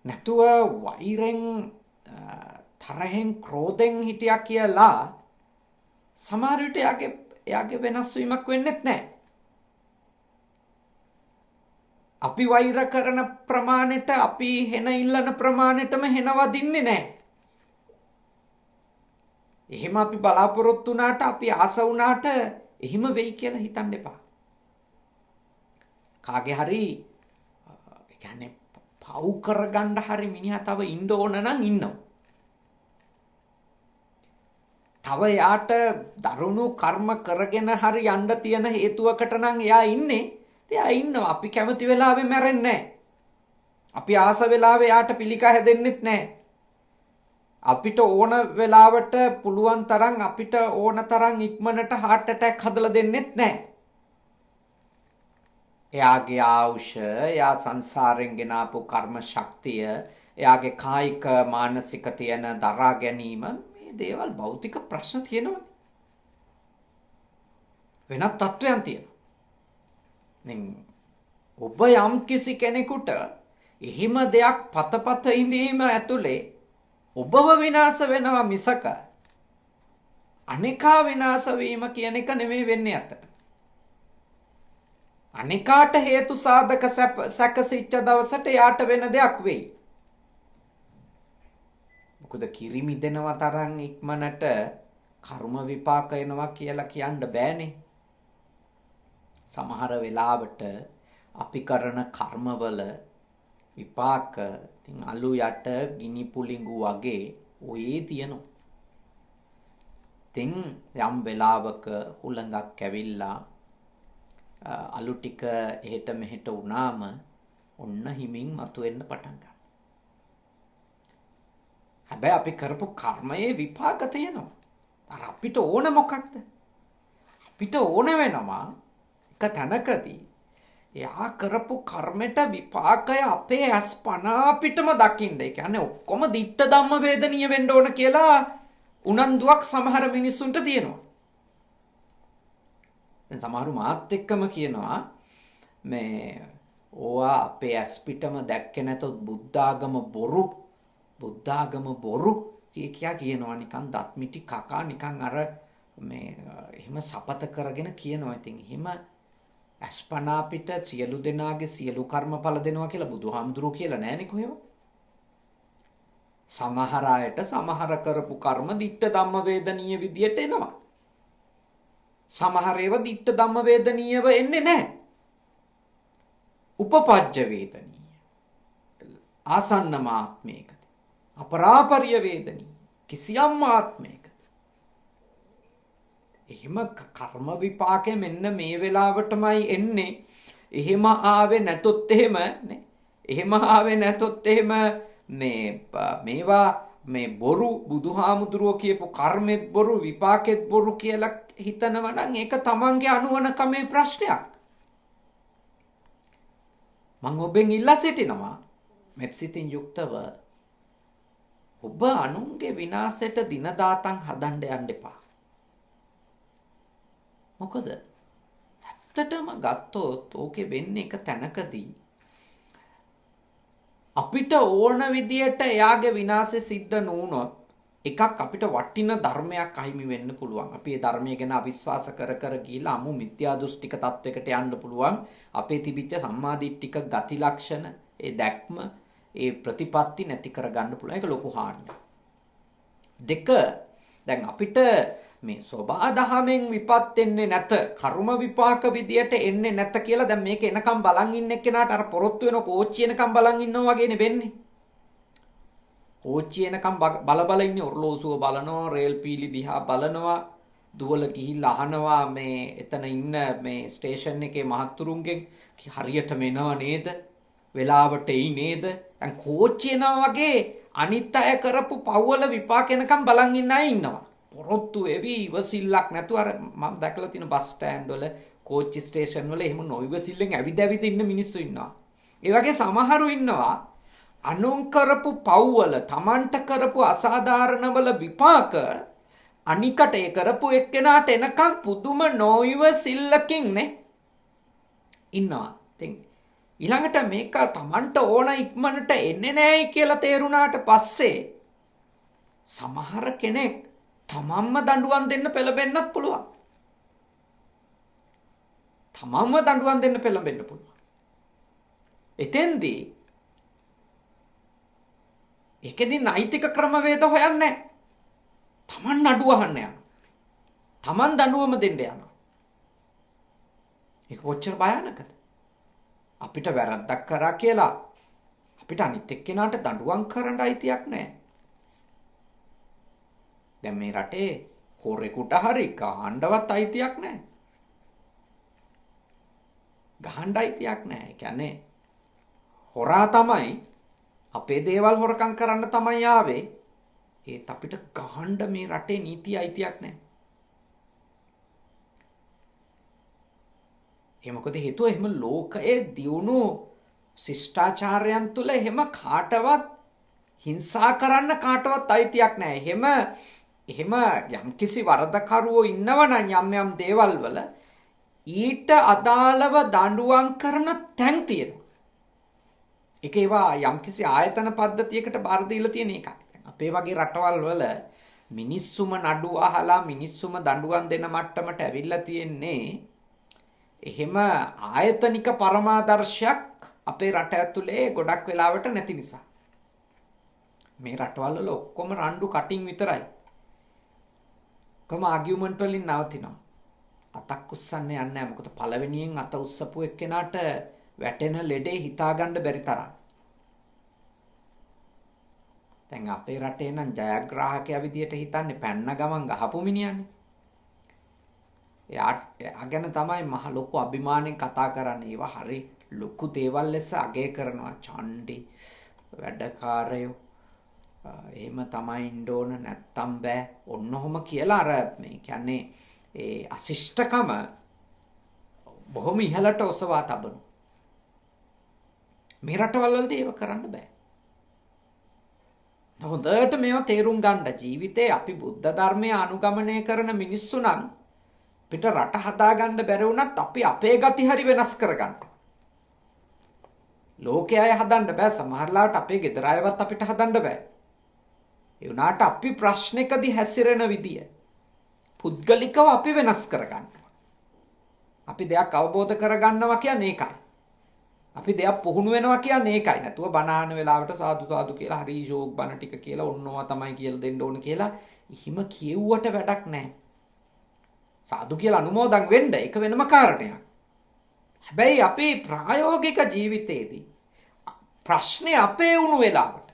නැතුව වෛරෙන් තරහෙන් ක්‍රෝධෙන් හිටියා කියලා සමහර විට එයාගේ වෙනස් වීමක් වෙන්නෙත් නැහැ. අපි වෛර කරන ප්‍රමාණයට අපි හෙන ඉල්ලන ප්‍රමාණයටම හෙන වදින්නේ නැහැ. එහෙම අපි බලාපොරොත්තු වුණාට අපි ආස වුණාට එහෙම වෙයි කියලා හිතන්න එපා. කාගේ හරි ඒ කියන්නේ පව් කරගන්න හරි මිනිහා තව ඉන්න ඕන නම් ඉන්නවා. තව යාට දරුණු කර්ම කරගෙන හරි යන්න තියෙන හේතුවකට නම් එයා ඉන්නේ. එයා ඉන්නවා. අපි කැමති වෙලාවෙ මැරෙන්නේ නැහැ. අපි ආස වෙලාවෙ යාට පිළිකා හැදෙන්නෙත් නැහැ. අපිට ඕන වෙලාවට පුළුවන් තරම් අපිට ඕන තරම් ඉක්මනට heart attack හදලා දෙන්නෙත් නැහැ. එයාගේ ආයුෂ, එයා සංසාරයෙන් ගෙන ආපු කර්ම ශක්තිය, එයාගේ කායික මානසික තියෙන දරා ගැනීම මේ දේවල් භෞතික ප්‍රශ්න තියෙනවනේ. වෙනත් තත්වයන් තියෙනවා. දැන් ඔබ යම් කිසි කෙනෙකුට එහෙම දෙයක් පතපත ඉඳීම ඇතුලේ ඔබව විනාශ වෙනවා මිසක අනිකා විනාශ වීම කියන එක නෙමෙයි වෙන්නේ අතට. අනිකාට හේතු සාධක සැකසිච්ච දවසට යාට වෙන දෙයක් වෙයි. මොකද කිරිමි දෙනවා තරම් ඉක්මනට කර්ම විපාක එනවා කියලා කියන්න බෑනේ. සමහර වෙලාවට අපි කරන කර්මවල විපාක ඉතින් අලු යට ගිනි පුලිඟු වගේ ඔයේ තියෙනවා. ඉතින් යම් වෙලාවක හුළඟක් ඇවිල්ලා අලු ටික එහෙට මෙහෙට වුණාම ඔන්න හිමින් මතුවෙන්න පටන් ගන්නවා. හැබැයි අපි කරපු කර්මයේ විපාක තියෙනවා. අර අපිට ඕන මොකක්ද? අපිට ඕන වෙනවා එක තැනකදී එයා කරපු කර්මයට විපාකය අපේ අස්පනා පිටම දකින්න. ඒ කියන්නේ ඔක්කොම ditta ධම්ම වේදනීය වෙන්න ඕන කියලා උනන්දුවක් සමහර මිනිස්සුන්ට තියෙනවා. දැන් සමහරු මාත් එක්කම කියනවා මේ ඕවා අපේ ඇස් පිටම දැක්කේ නැතොත් බුද්ධාගම බොරු කියා කියනවා නිකන් දත් මිටි කකා නිකන් අර මේ එහෙම සපත කරගෙන කියනවා. ඉතින් එහෙම අස්පනා පිට සියලු දෙනාගේ සියලු කර්මඵල දෙනවා කියලා බුදුහාමුදුරුවෝ කියලා නෑනේ කොහෙවත්. සමහර අයට සමහර කරපු කර්ම ditta ධම්ම වේදනීය විදියට එනවා. සමහර ඒවා ditta ධම්ම වේදනීයව එන්නේ නැහැ. උපපජ්ජ වේදනීය. ආසන්නම ආත්මයකදී. අපරාපරිය වේදනීය. කිසියම් ආත්මයක. එහෙම කර්ම විපාකේ මෙන්න මේ වෙලාවටමයි එන්නේ. එහෙම ආවේ නැතොත් එහෙම නේ. එහෙම ආවේ නැතොත් එහෙම මේවා මේ බොරු බුදුහාමුදුරුවෝ කියපු කර්මෙත් බොරු විපාකෙත් බොරු කියලා හිතනවා නම් ඒක තමන්ගේ අනුවණකමේ ප්‍රශ්නයක්. මම ඔබෙන් ඉල්ලා සිටිනවා මෙත්සිතින් යුක්තව ඔබ අනුන්ගේ විනාශයට දින දාතන් හදන්න යන්න එපා. මොකද ඇත්තටම ගත්තොත් ඕකේ වෙන්නේ එක තැනකදී අපිට ඕන විදියට එයාගේ විනාශය සිද්ධ නොවුනොත් එකක් අපිට වටින ධර්මයක් අහිමි වෙන්න පුළුවන්. අපි ඒ ධර්මය ගැන අවිශ්වාස කර ගිහිලා අමු මිත්‍යා දෘෂ්ටික තත්වයකට යන්න පුළුවන්. අපේ තිබිච්ච සම්මාදිට්ඨික ගති ලක්ෂණ, ඒ දැක්ම, ඒ ප්‍රතිපත්ති නැති කරගන්න පුළුවන්. ඒක ලොකු හානියක්. දෙක, දැන් අපිට මේ සෝභා දහමෙන් විපත් වෙන්නේ නැත, කර්ම විපාක විදියට එන්නේ නැත කියලා දැන් මේක එනකම් බලන් ඉන්න එක්කෙනාට අර පොරොත්තු වෙන කෝච්චි එනකම් බලන් ඉන්නවා වගේනේ වෙන්නේ. කෝච්චි එනකම් බල ඉන්නේ ඔර්ලෝසුව බලනවා, රේල් පීලි දිහා බලනවා, දුවල ගිහිල්ලා අහනවා මේ එතන ඉන්න මේ ස්ටේෂන් එකේ මහත්තුරුන්ගෙන් හරියටම එනව නේද? වෙලාවට එයි නේද? දැන් කෝච්චි එනවා වගේ අනිත් අය කරපු පව්වල විපාක එනකම් බලන් ඉන්න අය ඉන්නවා. පොරොත්තු එවි ඉවසිල්ලක් නැතුව අර මම දැකලා තියෙන බස් ස්ටෑන්ඩ් වල කෝච්චි ස්ටේෂන් වල එහෙම නොඉවසිල්ලෙන් ඇවිද ඉන්න මිනිස්සු ඉන්නවා. ඒ වගේ සමහරු ඉන්නවා අනුන් කරපු පව්වල තමන්ට කරපු අසාධාරණවල විපාක අනිකට ඒ කරපු එක්කෙනාට එනකම් පුදුම නොඉවසිල්ලකින් නේ ඉන්නවා. ඉතින් ඊළඟට මේක Tamanට ඕන ඉක්මනට එන්නේ නැහැයි කියලා තේරුණාට පස්සේ සමහර කෙනෙක් තමන්ම දඬුවම් දෙන්න පෙළඹෙන්නත් පුළුවන්. තමන්ම දඬුවම් දෙන්න පෙළඹෙන්න පුළුවන්. එතෙන්දී ඒකෙදි නෛතික ක්‍රමවේද හොයන්නේ නැහැ. තමන් නඩුව අහන්න යනවා. තමන් දඬුවම දෙන්න යනවා. ඒක කොච්චර භයානකද? අපිට වැරද්දක් කරා කියලා අපිට අනිත් එක්කෙනාට දඬුවම් කරන්න අයිතියක් නැහැ. දැන් මේ රටේ හොරෙකුට හරි ගහන්නවත් අයිතියක් නැහැ. ගහන්න අයිතියක් නැහැ. ඒ කියන්නේ හොරා තමයි අපේ දේවල් හොරකම් කරන්න තමයි ආවේ. ඒත් අපිට ගහන්න මේ රටේ නීති අයිතියක් නැහැ. ඒ මොකද හේතුව එහෙම ලෝකයේ දියුණු ශිෂ්ටාචාරයන් තුල එහෙම කාටවත් හිංසා කරන්න කාටවත් අයිතියක් නැහැ. එහෙම යම්කිසි වරදකරුවෝ ඉන්නවනම් යම් දේවල් වල ඊට අදාළව දඬුවම් කරන තැන් තියෙනවා. ඒක ඒවා යම්කිසි ආයතන පද්ධතියකට බාර දීලා තියෙන එකයි. අපේ වගේ රටවල් වල මිනිස්සුම නඩුව අහලා මිනිස්සුම දඬුවම් දෙන මට්ටමට ඇවිල්ලා තියෙන්නේ එහෙම ආයතනික පරමාදර්ශයක් අපේ රට ඇතුලේ ගොඩක් වෙලාවට නැති නිසා. මේ රටවල් වල ඔක්කොම රණ්ඩු කටින් විතරයි. කොහොම ආගියුමන්ට් වලින් නවතිනවා. අතක් උස්සන්න යන්නේ නැහැ. මොකද පළවෙනියෙන් අත උස්සපු එක්කෙනාට වැටෙන ලෙඩේ හිතාගන්න බැරි තරම්. දැන් අපේ රටේ නම් ජයග්‍රාහකයා විදියට හිතන්නේ පැන්න ගමන් ගහපු මිනිහනේ. එයා ගැන තමයි මහ ලොකු අභිමාණයෙන් කතා කරන්නේ. ඒවා හරි ලොකු දේවල් ලෙස අගය කරනවා. චණ්ඩි වැඩකාරයෝ එහෙම තමයි ඉන්න ඕන නැත්තම් බෑ. ඔන්න ඔහොම කියලා අර මේ කියන්නේ ඒ අශිෂ්ටකම බොහොම ඉහළට ඔසවා තබනවා. මේ රටවල් වලදී ඒව කරන්න බෑ. හොඳට මේවා තේරුම් ගන්න. ජීවිතේ අපි බුද්ධ ධර්මය අනුගමනය කරන මිනිස්සු නම් පිට රට හදාගන්න බැරි වුණත් අපි අපේ ගති හරි වෙනස් කරගන්න. ලෝකයේ අය හදන්න බෑ. සමහරලාට අපේ ගෙදර අයවත් අපිට හදන්න බෑ. ඒ වුණාට අපි ප්‍රශ්නකදී හැසිරෙන විදිය පුද්ගලිකව අපි වෙනස් කරගන්නවා. අපි දෙයක් අවබෝධ කරගන්නවා කියන්නේ ඒකයි. අපි දෙයක් පුහුණු වෙනවා කියන්නේ ඒකයි. නැතුව බණාන වෙලාවට සාදු සාදු කියලා හරි ෂෝක් බණ ටික කියලා ඔන්නවා තමයි කියලා දෙන්න ඕන කියලා එහෙම කියෙව්වට වැඩක් නැහැ. සාදු කියලා අනුමෝදන් වෙන්න ඒක වෙනම කාරණයක්. හැබැයි අපි ප්‍රායෝගික ජීවිතේදී ප්‍රශ්නේ අපේ වුණු වෙලාවට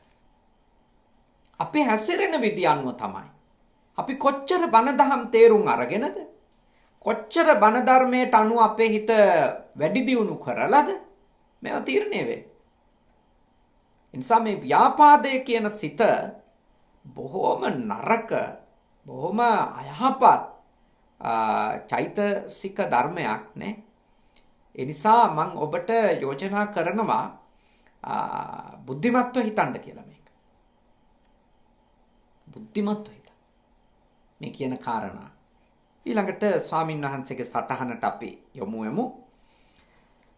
අපි හැසිරෙන විදිය අනුව තමයි. අපි කොච්චර බණ දහම් තේරුම් අරගෙනද? කොච්චර බණ ධර්මයට අනුව අපේ හිත වැඩි දියුණු කරලාද? මේවා තීරණය වෙන්නේ. ඉන්සා මේ ව්‍යාපාදය කියන සිත බොහොම නරක, බොහොම අයහපත් චෛතසික ධර්මයක් නේ. ඒ නිසා මම ඔබට යෝජනා කරනවා බුද්ධිමත්ව හිතන්න කියලා මේක. බුද්ධිමත්ව හිතන්න. මේ කියන කාරණා. ඊළඟට ස්වාමින් වහන්සේගේ සටහනට අපි යමු.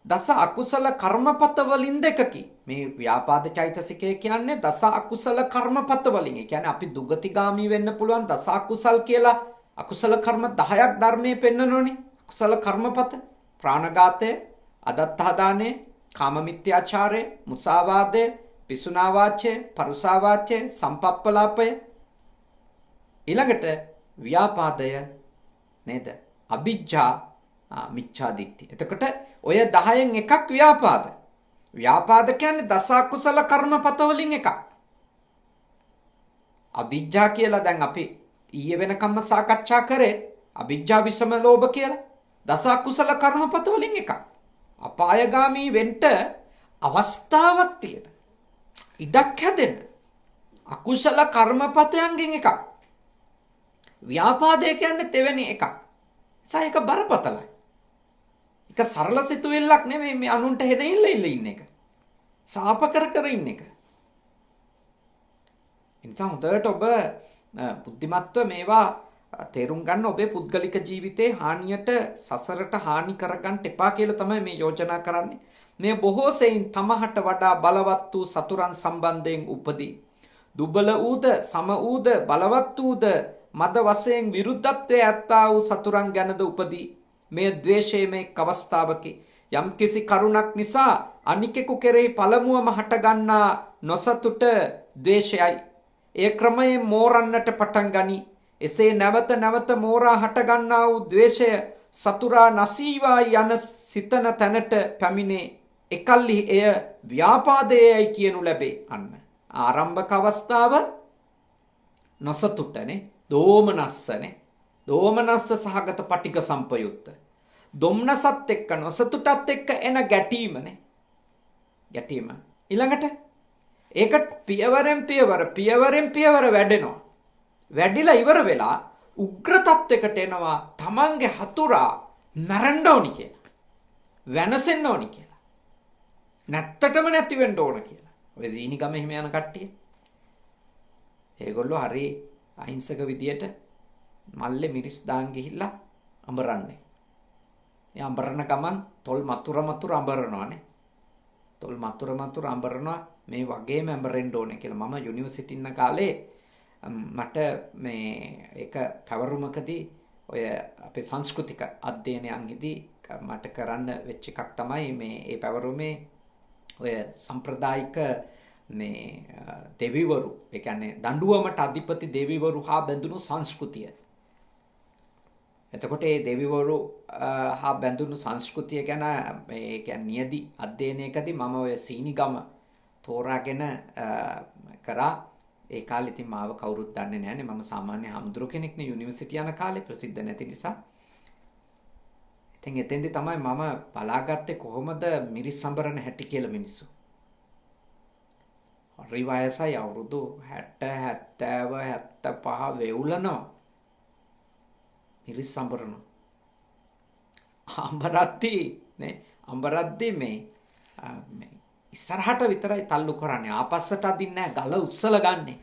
දස අකුසල කර්මපත වලින් දෙකකි. මේ ව්‍යාපාද චෛතසිකය කියන්නේ දස අකුසල කර්මපත වලින්. ඒ කියන්නේ අපි දුගතිගාමී වෙන්න පුළුවන් දස අකුසල් කියලා අකුසල කර්ම 10ක් ධර්මයේ පෙන්වනෝනේ. අකුසල කර්මපත ප්‍රාණඝාතය, අදත්තාදානය, කාමමිත්‍යාචාරය, මුසාවාදය, පිසුනා වාචය, පරුසා වාචය, සම්පප්පලාපය. ඊළඟට ව්‍යාපාදය නේද? අවිජ්ජා මිච්ඡාදිට්ඨිය. එතකොට ඔය 10න් එකක් ව්‍යාපාද. ව්‍යාපාද කියන්නේ දස අකුසල කර්මපත වලින් එකක්. අවිජ්ජා කියලා දැන් අපි ඊයේ වෙනකම්ම සාකච්ඡා කරේ අවිජ්ජා විසම ලෝභ කියලා. දස අකුසල කර්මපත වලින් එකක්. අපායගාමී වෙන්න අවස්ථාවක් තියෙන. ඉඩක් හැදෙන අකුසල කර්මපතයන්ගෙන් එකක්. ව්‍යාපාදය කියන්නේ තෙවෙනි එකක්. ඒක බරපතලයි. ඒක සරල සිතුවිල්ලක් නෙමෙයි මේ අනුන්ට හෙන ඉන්න එක. සාප කර ඉන්න එක. එනිසා හොඳට ඔබ බුද්ධිමත්ව මේවා තේරුම් ගන්න. ඔබේ පුද්ගලික ජීවිතේ හානියට සසරට හානි කරගන්න එපා කියලා තමයි මේ යෝජනා කරන්නේ. මේ බොහෝ සෙයින් තමහට වඩා බලවත් වූ සතුරන් සම්බන්ධයෙන් උපදී. දුබල ඌද සම ඌද බලවත් ඌද මද වශයෙන් විරුද්ධත්වයේ ඇත්තා වූ සතුරන් ගැනද උපදී. මේ ද්වේෂයේ මේ අවස්ථාවකි. යම්කිසි කරුණක් නිසා අනිකෙකු කෙරෙහි පළමුවම හටගන්නා නොසතුට ද්වේෂයයි. ඒ ක්‍රමයෙන් මෝරන්නට පටන් ගනී. එසේ නැවත නැවත මෝරා හටගන්නා වූ ද්වේෂය සතුරා නසීවා යන සිතන තැනට පැමිණේ. එකල්හි එය ව්‍යාපාදයයි කියනු ලැබේ. අන්න ආරම්භක අවස්ථාව නොසතුටනේ, දෝමනස්සනේ, දෝමනස්ස සහගත පටික සම්පයුක්ත. දොම්නසත් එක්ක නොසතුටත් එක්ක එන ගැටීමනේ. ගැටීම ඊළඟට ඒකට පියවරෙන් පියවර වැඩෙනවා. වැඩිලා ඉවර වෙලා උග්‍ර තත්වයකට එනවා. තමන්ගේ හතුරා මැරෙන්න ඕනි කියලා, වෙනසෙන්න ඕනි කියලා, නැත්තටම නැති වෙන්න ඕන කියලා. ඔය සීනි ගම එහෙම යන කට්ටිය ඒගොල්ලෝ හරි අහිංසක විදියට මල්ලේ මිරිස් දාන් ගිහිල්ලා අඹරන්නේ. ඒ අඹරන ගමන් තොල් මතුර අඹරනවානේ. තොල් මතුර අඹරනවා මේ වගේම අඹරෙන්න ඕනේ කියලා. මම යුනිවර්සිටි ඉන්න කාලේ මට මේ එක පැවරුමකදී ඔය අපේ සංස්කෘතික අධ්‍යයනයන්හිදී මට කරන්න වෙච්ච එකක් තමයි මේ ඒ පැවරුමේ ඔය සම්ප්‍රදායික මේ දෙවිවරු, ඒ කියන්නේ දඬුවමට අධිපති දෙවිවරු හා බැඳුණු සංස්කෘතිය. එතකොට මේ දෙවිවරු හා බැඳුණු සංස්කෘතිය ගැන මේ කියන්නේ නියදි අධ්‍යයනයකදී මම ඔය සීනිගම තෝරාගෙන කරා. ඒ කාලේ ඉතින් මාව කවුරුත් දන්නේ නැහැනේ. මම සාමාන්‍ය හාමුදුරු කෙනෙක්නේ යුනිවර්සිටි යන කාලේ, ප්‍රසිද්ධ නැති නිසා. ඉතින් එතෙන්දී තමයි මම බලාගත්තේ කොහොමද මිරිස් සම්බරන හැටි කියලා මිනිස්සු. හරි වයසයි, අවුරුදු 60 70 75 වෙවුලනවා. මිරිස් සම්බරන. අඹරද්දී මේ ඉස්සරහට විතරයි තල්ලු කරන්නේ. ආපස්සට අදින්නේ නැහැ, ගල උස්සල ගන්නෙ.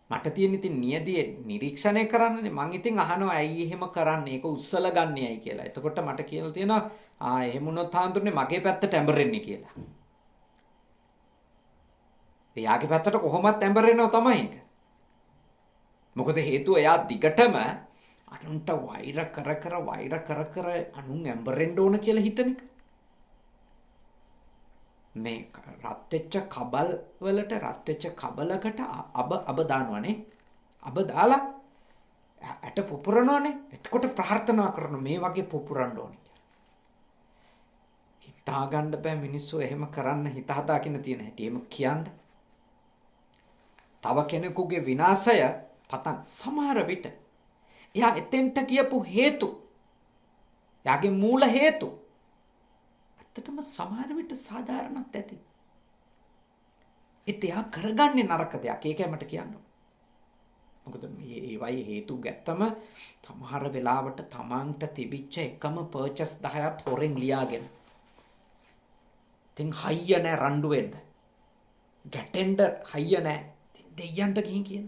මට තියෙන ඉතින් නියදී නිරීක්ෂණය කරන්නනේ. මං ඉතින් අහනවා ඇයි එහෙම කරන්නේ? ඒක උස්සල ගන්නේයි කියලා. එතකොට මට කියලා තියෙනවා එහෙම වුණොත් හාඳුන්නේ මගේ පැත්තට ඇඹරෙන්නේ කියලා. එයාගේ පැත්තට කොහොමත් ඇඹරෙනවා තමයි ඒක. මොකද හේතුව එයා දිගටම අනුන්ට වෛර කර අනුන් ඇඹරෙන්න ඕන කියලා හිතන එක. මේ රත් වෙච්ච කබල් වලට රත් වෙච්ච කබලකට අබ දානවනේ. අබ දාලා ඇට පුපුරනවනේ. එතකොට ප්‍රාර්ථනා කරන මේ වගේ පුපුරන්න ඕනේ කියලා. හිතා ගන්න බෑ මිනිස්සු එහෙම කරන්න හිත හදාගෙන තියෙන හැටි. එහෙම කියන්නේ තව කෙනෙකුගේ විනාශය පතන් සමහර විට එයා එතෙන්ට කියපු හේතු, එයාගේ මූල හේතු ඇත්තටම සමහර විට සාධාරණත් ඇති. ඒත් එයා කරගන්නේ නරක දෙයක්. ඒකයි මට කියන්න. මොකද මේ වයි හේතු ගැත්තම සමහර වෙලාවට තමන්ට තිබිච්ච එකම පර්චස් 10ක් හොරෙන් ලියාගෙන. තින් හයිය නැහැ රණ්ඩු වෙන්න. ගැටෙන්න හයිය නැහැ. දෙයයන්ට ගිහින් කියන.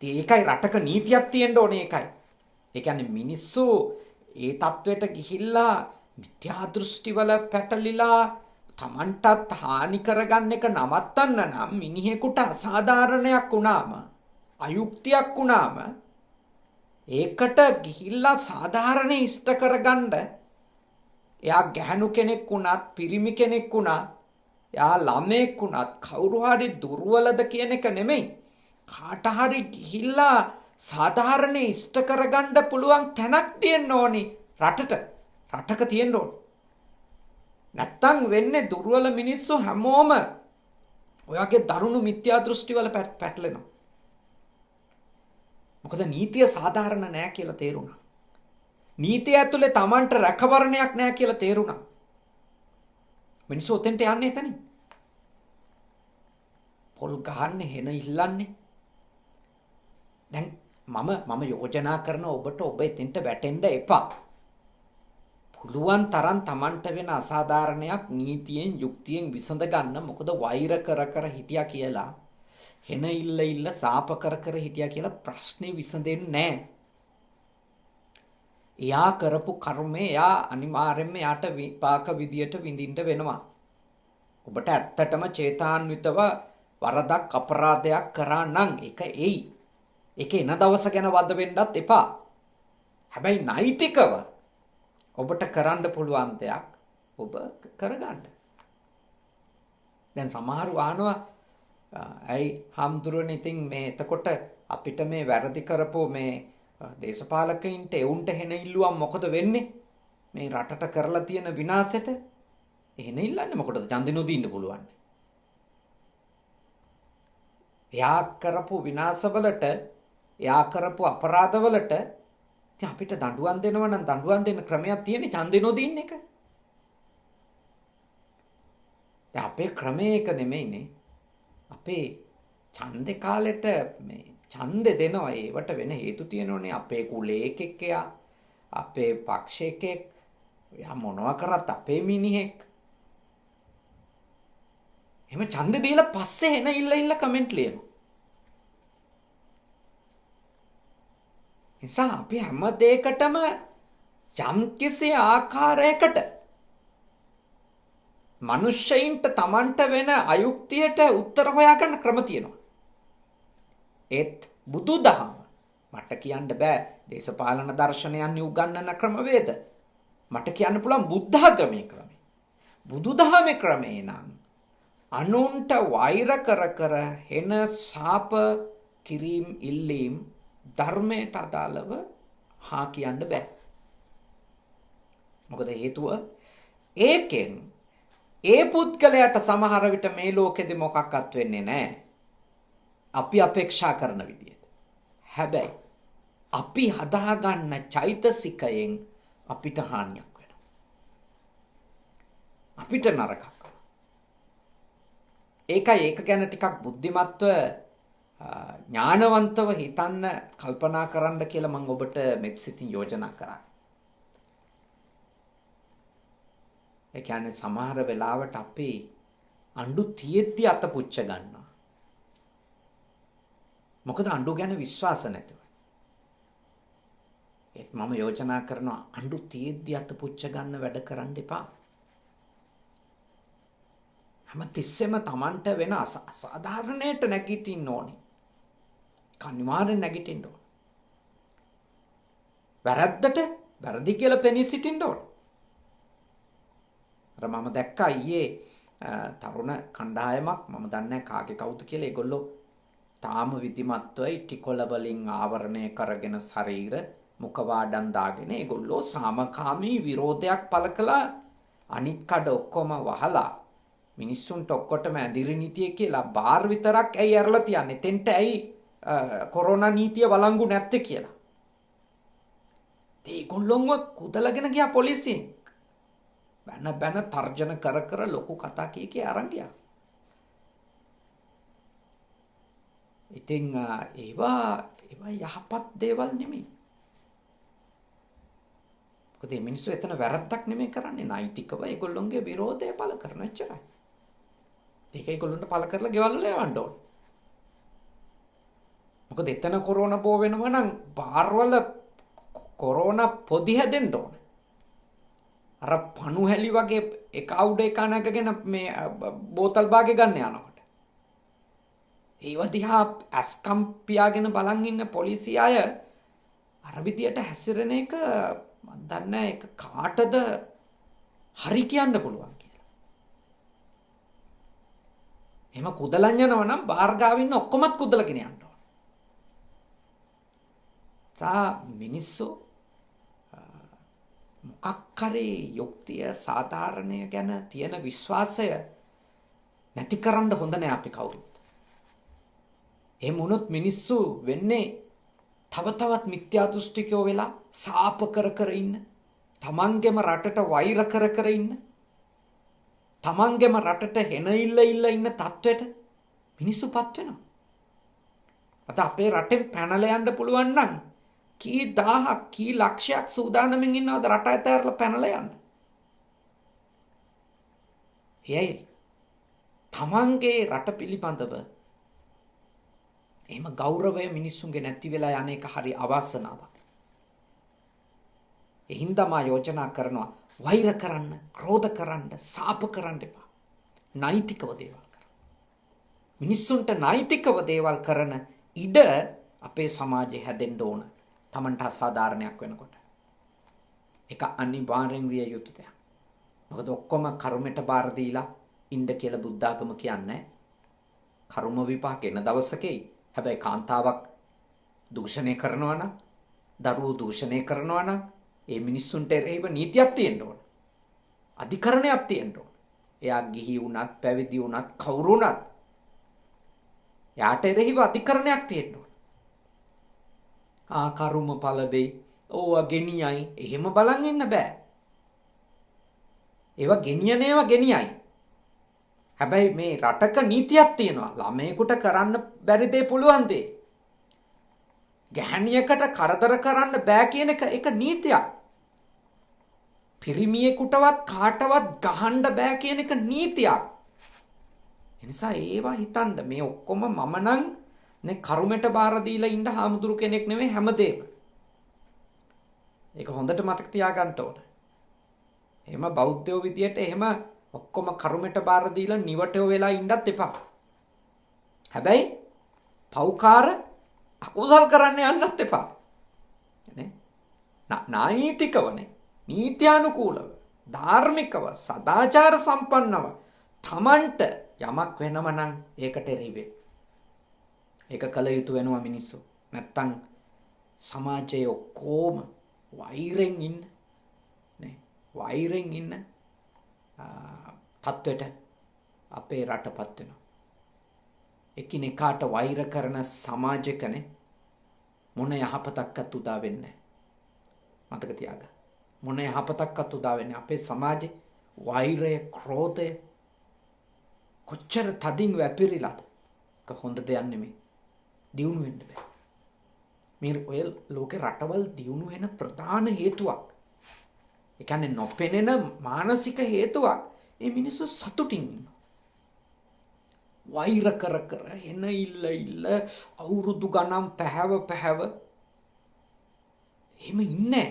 ඒකයි රටක නීතියක් තියෙන්න ඕනේ. ඒකයි. ඒ කියන්නේ මිනිස්සු ඒ තත්වයට ගිහිල්ලා මිත්‍යා දෘෂ්ටිවල පැටලිලා තමන්ටත් හානි කරගන්න එක නවත්තන්න නම් මිනිහෙකුට අසාධාරණයක් වුණාම, අයුක්තියක් වුණාම ඒකට ගිහිල්ලා සාධාරණ ඉෂ්ට කරගන්න එයා ගැහණු කෙනෙක් වුණත්, පිරිමි කෙනෙක් වුණත්, එයා ළමෙක් වුණත් කවුරු හරි දුර්වලද කියන එක නෙමෙයි. කාට හරි ගිහිල්ලා සාධාරණ ඉෂ්ට කරගන්න පුළුවන් තැනක් තියෙන්න ඕනි රටට. රටක තියෙන්න ඕනි. නැත්තම් වෙන්නේ දුර්වල මිනිස්සු හැමෝම ඔයගේ දරුණු මිත්‍යා දෘෂ්ටි වල පැටලෙනවා. මොකද නීතිය සාධාරණ නෑ කියලා තේරුණා. නීතිය ඇතුලේ Tamanට රැකවරණයක් නෑ කියලා තේරුණා. මිනිස්සු ඔතෙන්ට යන්නේ එතනින්. පොල් ගහන්නේ, හෙන ඉල්ලන්නේ. දැන් මම යෝජනා කරන ඔබට ඔබ එතෙන්ට වැටෙන්න එපා. පුළුවන් තරම් Tamanට වෙන අසාධාරණයක් නීතියෙන් යුක්තියෙන් විසඳ ගන්න. මොකද වෛර කර හිටියා කියලා, හෙන ඉල්ල සාප කර හිටියා කියලා ප්‍රශ්නේ විසඳෙන්නේ නැහැ. එයා කරපු කර්මය එයා අනිවාර්යෙන්ම යාට විපාක විදියට විඳින්න වෙනවා. ඔබට ඇත්තටම චේතාන්විතව වරදක් අපරාධයක් කරා නම් ඒක එයි. ඒක එන දවස ගැන වද වෙන්නත් එපා. හැබැයි නෛතිකව ඔබට කරන්න පුළුවන් දෙයක් ඔබ කරගන්න. දැන් සමහරු අහනවා ඇයි හාමුදුරුවනේ ඉතින් මේ එතකොට අපිට මේ වැරදි කරපෝ මේ දේශපාලකයින්ට එවුන්ට හෙන ඉල්ලුවම් මොකද වෙන්නේ? මේ රටට කරලා තියෙන විනාශෙට එහෙන ඉල්ලන්නේ මොකටද? ඡන්දෙ නොදීන්න පුළුවන්. එයා කරපු විනාශවලට, එයා කරපු අපරාධවලට ඉතින් අපිට දඬුවම් දෙනවා නම් දඬුවම් දෙන්න ක්‍රමයක් තියෙන්නේ ඡන්දෙ නොදීන්න එක. දැන් අපේ ක්‍රමය එක නෙමෙයිනේ. අපේ ඡන්දේ කාලෙට මේ ඡන්දේ දෙනවා ඒවට වෙන හේතු තියෙනෝනේ. අපේ කුලේකෙක් එයා, අපේ පක්ෂයකෙක්, එයා මොනවා කරත් අපේ මිනිහෙක්. එහෙම ඡන්දේ දීලා පස්සේ එන ඉල්ල කමෙන්ට් ලියනවා. නිසා අපි හැම දෙයකටම යම්කිසි ආකාරයකට මනුෂ්‍යයින්ට තමන්ට වෙන අයුක්තියට උත්තර හොයාගන්න ක්‍රම තියෙනවා. ඒත් බුදුදහම මට කියන්න බෑ දේශපාලන දර්ශනයන් උගන්වන ක්‍රමවේද. මට කියන්න පුළුවන් බුද්ධාගමේ ක්‍රමය. බුදුදහමේ ක්‍රමේ නම් අනුන්ට වෛර කර හෙන සාප කිරීම ඉල්ලීම් ධර්මයට අදාළව හා කියන්න බෑ. මොකද හේතුව ඒකෙන් ඒ පුද්ගලයාට සමහර විට මේ ලෝකෙදි මොකක්වත් වෙන්නේ නැහැ. අපි අපේක්ෂා කරන විදියට. හැබැයි අපි හදාගන්න චෛතසිකයෙන් අපිට හානියක් වෙනවා. අපිට නරකක් වෙනවා. ඒක ගැන ටිකක් බුද්ධිමත්ව ඥානවන්තව හිතන්න කල්පනා කරන්න කියලා මම ඔබට මෙත් සිතින් යෝජනා කරා. ඒ කියන්නේ සමහර වෙලාවට අපි අඬු තියෙද්දි අත පුච්ච ගන්නවා. මොකද අඬු ගැන විශ්වාස නැතුව. ඒත් මම යෝජනා කරනවා අඬු තියෙද්දි අත පුච්ච ගන්න වැඩ කරන්න එපා. හැම තිස්සෙම Tamanට වෙන අසාධාරණයට නැගිටින්න ඕනේ. අනිවාර්යෙන් නැගිටින්න ඕනේ. වැරද්දට වැරදි කියලා පෙනී සිටින්න ඕනේ. අර මම දැක්කා ඊයේ තරුණ කණ්ඩායමක් මම දන්නේ කාගේ කවුද කියලා. ඒගොල්ලෝ තාම විධිමත්ව ඉටිකොළ වලින් ආවරණය කරගෙන ශරීර මුඛවාඩම් දාගෙන ඒගොල්ලෝ සාමකාමී විරෝධයක් පළ කළා. අනිත් කඩ ඔක්කොම වහලා මිනිස්සුන්ට ඔක්කොටම ඇදිරි නීතිය කියලා බාර් විතරක් ඇයි ඇරලා තියන්නේ? තෙන්ට ඇයි කොරෝනා නීතිය වළංගු නැත්තේ කියලා. ඒගොල්ලොන්ව කුදලගෙන ගියා පොලිසියෙන්. බැන තර්ජන කර ලොකු කතා කීකේ අරන් ගියා. ඉතින් ඒවා යහපත් දේවල් නෙමෙයි. මොකද මේ මිනිස්සු එතන වැරද්දක් නෙමෙයි කරන්නේ. නෛතිකව ඒගොල්ලොන්ගේ විරෝධය පළ කරන එච්චරයි. ඒක ඒගොල්ලොන්ට පළ කරලා ගෙවල් වල යවන්න ඕන. මොකද එතන කොරෝනා බෝ වෙනවා නම් බාර්වල කොරෝනා පොදි හැදෙන්න ඕන. අර පණු හැලි වගේ එක අවුඩ එක නැගගෙන මේ බෝතල් භාගේ ගන්න යනකොට. ඒව දිහා ඇස්කම් පියාගෙන බලන් ඉන්න පොලිසිය අය අර විදියට හැසිරෙන එක මම දන්නේ ඒක කාටද හරි කියන්න පුළුවන් කියලා. එහෙම කුදලන් යනවා නම් බාර්ගාවින්න ඔක්කොමත් කුදලගෙන යන්න ඕන. මිනිස්සු මොකක් හරි යුක්තිය සාධාරණය ගැන තියෙන විශ්වාසය නැති කරන්න හොඳ නෑ අපි කවුරුත්. එහෙම වුණොත් මිනිස්සු වෙන්නේ තව තවත් මිත්‍යා දෘෂ්ටිකයෝ වෙලා සාප කර ඉන්න, තමන්ගේම රටට වෛර කර ඉන්න, තමන්ගේම රටට හෙන ඉල්ල ඉන්න තත්වෙට මිනිස්සුපත් වෙනවා. අද අපේ රටෙන් පැනලා යන්න පුළුවන් නම් කී දහහක් කී ලක්ෂයක් සූදානමින් ඉන්නවද රට ඇතහැරලා පැනලා යන්න. එයයි තමන්ගේ රට පිළිබඳව එහෙම ගෞරවය මිනිස්සුන්ගේ නැති වෙලා යන එක හරි අවාසනාවක්. ඒ හින්දා මා යෝජනා කරනවා වෛර කරන්න, ක්‍රෝධ කරන්න, සාප කරන්න එපා. නෛතිකව දේවල් කරන්න. මිනිස්සුන්ට නෛතිකව දේවල් කරන ඉඩ අපේ සමාජයේ හැදෙන්න ඕන. Tamanට අසාධාරණයක් වෙනකොට. ඒක අනිවාර්යෙන් විය යුතු දෙයක්. මොකද ඔක්කොම කර්මයට බාර දීලා ඉන්න කියලා බුද්ධ ආගම කියන්නේ. කර්ම විපාක එන දවසකයි. හැබැයි කාන්තාවක් දූෂණය කරනවා නම්, දරුවෝ දූෂණය කරනවා නම්, ඒ මිනිස්සුන්ට එරෙහිව නීතියක් තියෙන්න ඕන. අධිකරණයක් තියෙන්න ඕන. එයා ගිහි වුණත්, පැවිදි වුණත්, කවුරු වුණත් යාට එරෙහිව අධිකරණයක් තියෙන්න ඕන. කර්ම ඵල දෙයි. ඕවා ගෙනියයි. එහෙම බලන් ඉන්න බෑ. ඒවා ගෙනියන ඒවා ගෙනියයි. හැබැයි මේ රටක නීතියක් තියෙනවා. ළමයෙකුට කරන්න බැරි දේ පුළුවන් දේ. ගැහණියකට කරදර කරන්න බෑ කියන එක ඒක නීතියක්. පිරිමියෙකුටවත් කාටවත් ගහන්න බෑ කියන එක නීතියක්. ඒ නිසා ඒවා හිතන්න මේ ඔක්කොම මම නම් නේ කරුමෙට බාර දීලා ඉන්න හාමුදුරු කෙනෙක් නෙමෙයි හැමදේම. ඒක හොඳට මතක තියාගන්න ඕන. එහෙම බෞද්ධයෝ විදියට එහෙම ඔක්කොම කරුමෙට බාර දීලා නිවටෝ වෙලා ඉන්නත් එපා. හැබැයි පෞකාර අකුසල් කරන්න යන්නත් එපා. නේ? නෛතිකවනේ, නීත්‍යානුකූලව, ධාර්මිකව, සදාචාර සම්පන්නව තමන්ට යමක් වෙනව නම් ඒකට එරෙහිව ඒක කළ යුතු වෙනවා මිනිස්සු. නැත්තම් සමාජයේ ඔක්කොම වෛරෙන් ඉන්න නේ, වෛරෙන් ඉන්න තත්වෙට අපේ රටපත් වෙනවා. එකිනෙකාට වෛර කරන සමාජයකනේ මොන යහපතක්වත් උදා වෙන්නේ නැහැ. මතක තියාගන්න. මොන යහපතක්වත් උදා වෙන්නේ අපේ සමාජේ වෛරය, ක්‍රෝධය කොච්චර තදින් වැපිරිලාද? ඒක හොඳ දෙයක් නෙමෙයි. දියුණු වෙන්න බෑ. මේ ඔය ලෝකේ රටවල් දියුණු වෙන ප්‍රධාන හේතුවක්. ඒ කියන්නේ නොපෙනෙන මානසික හේතුවක්. මේ මිනිස්සු සතුටින් ඉන්නවා. වෛර කර කර එන ඉල්ල අවුරුදු ගණන් පැහැව එහෙම ඉන්නේ.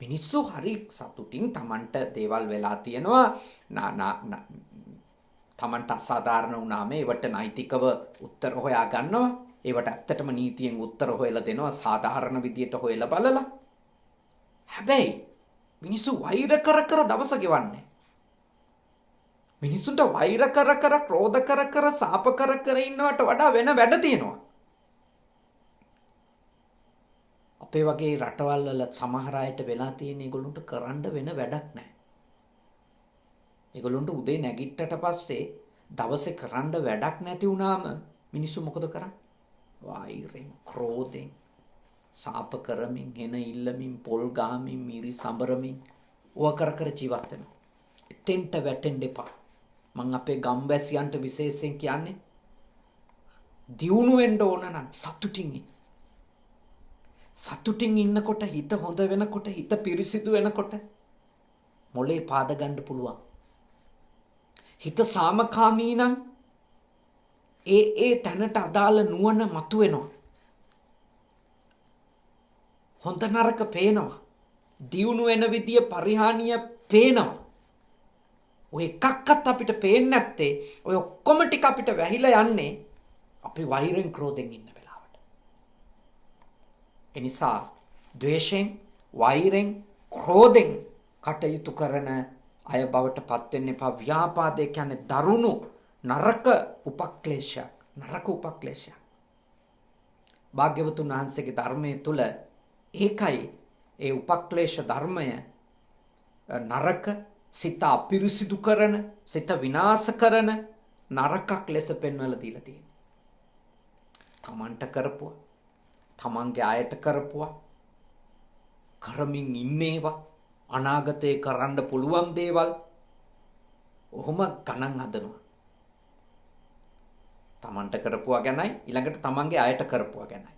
මිනිස්සු හරි සතුටින් Tamanට දේවල් වෙලා තියෙනවා. Tamanට අසාධාරණ වුණාම ඒවට නෛතිකව උත්තර හොයා ගන්නවා. ඒවට ඇත්තටම නීතියෙන් උත්තර හොයලා දෙනවා සාධාරණ විදියට හොයලා බලලා. හැබැයි මිනිස්සු වෛර කර කර දවස ගෙවන්නේ. මිනිස්සුන්ට වෛර කර කර, ක්‍රෝධ කර කර, සාප කර කර ඉන්නවට වඩා වෙන වැඩ තියෙනවා. අපේ වගේ රටවල් වල සමහර අයට වෙලා තියෙන ඒගොල්ලන්ට කරන්න වෙන වැඩක් නැහැ. ඒගොල්ලන්ට උදේ නැගිට්ටට පස්සේ දවසේ කරන්න වැඩක් නැති වුණාම මිනිස්සු මොකද කරන්නේ? වෛරෙන්, ක්‍රෝධෙන්, සාප කරමින්, එන ඉල්ලමින්, පොල් ගාමින්, මිරි සඹරමින් ඕවා කර කර ජීවත් වෙනවා. එතෙන්ට වැටෙන්න එපා. මං අපේ ගම්වැසියන්ට විශේෂයෙන් කියන්නේ දියුණු වෙන්න ඕන නම් සතුටින් ඉන්න. සතුටින් ඉන්නකොට, හිත හොඳ වෙනකොට, හිත පිරිසිදු වෙනකොට මොලේ පාද ගන්න පුළුවන්. හිත සාමකාමී නම් ඒ තැනට අදාළ නුවණ මතුවෙනවා. හොඳ නරක පේනවා. දියුණු වෙන විදිය, පරිහානිය පේනවා. ඔය එකක්වත් අපිට පේන්නේ නැත්තේ ඔය ඔක්කොම ටික අපිට වැහිලා යන්නේ අපි වෛරෙන්, ක්‍රෝධෙන් ඉන්න වෙලාවට. ඒ නිසා ද්වේෂයෙන්, වෛරෙන්, ක්‍රෝධෙන් කටයුතු කරන අය බවට පත් වෙන්න එපා. ව්‍යාපාදේ කියන්නේ දරුණු නරක උපක්ලේශයක්, නරක උපක්ලේශයක්. භාග්‍යවතුන් වහන්සේගේ ධර්මයේ තුල ඒකයි ඒ උපක්ලේශ ධර්මය නරක, සිත අපිරිසිදු කරන, සිත විනාශ කරන නරකක් ලෙස පෙන්වලා දීලා තියෙනවා. තමන්ට කරපුවා, තමන්ගේ අයට කරපුවා, කරමින් ඉන්නේවා, අනාගතේ කරන්න පුළුවන් දේවල් ඔහොම ගණන් හදනවා. තමන්ට කරපුවා ගැනයි, ඊළඟට තමන්ගේ අයට කරපුවා ගැනයි.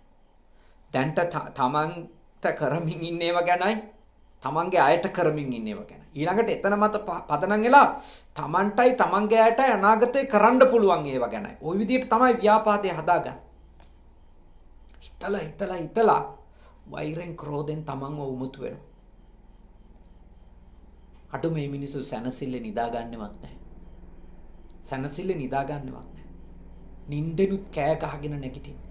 දැන්ට තමන්ට කරමින් ඉන්නේවා ගැනයි, තමන්ගේ අයට කරමින් ඉන්නේවා ගැනයි. ඊළඟට එතන මත පදනම් වෙලා තමන්ටයි තමන්ගේ අයටයි අනාගතේ කරන්න පුළුවන් ඒවා ගැනයි. ওই විදිහට තමයි ව්‍යාපාදේ හදාගන්නේ. හිතලා වෛරෙන් ක්‍රෝධෙන් තමන්ව උමුතු වෙනවා. අඩු මේ මිනිස්සු සැනසille නිදාගන්නවත් නැහැ. සැනසille නිදාගන්නවත් නැහැ. නින්දෙනුත් කෑ ගහගෙන නැගිටින්නේ.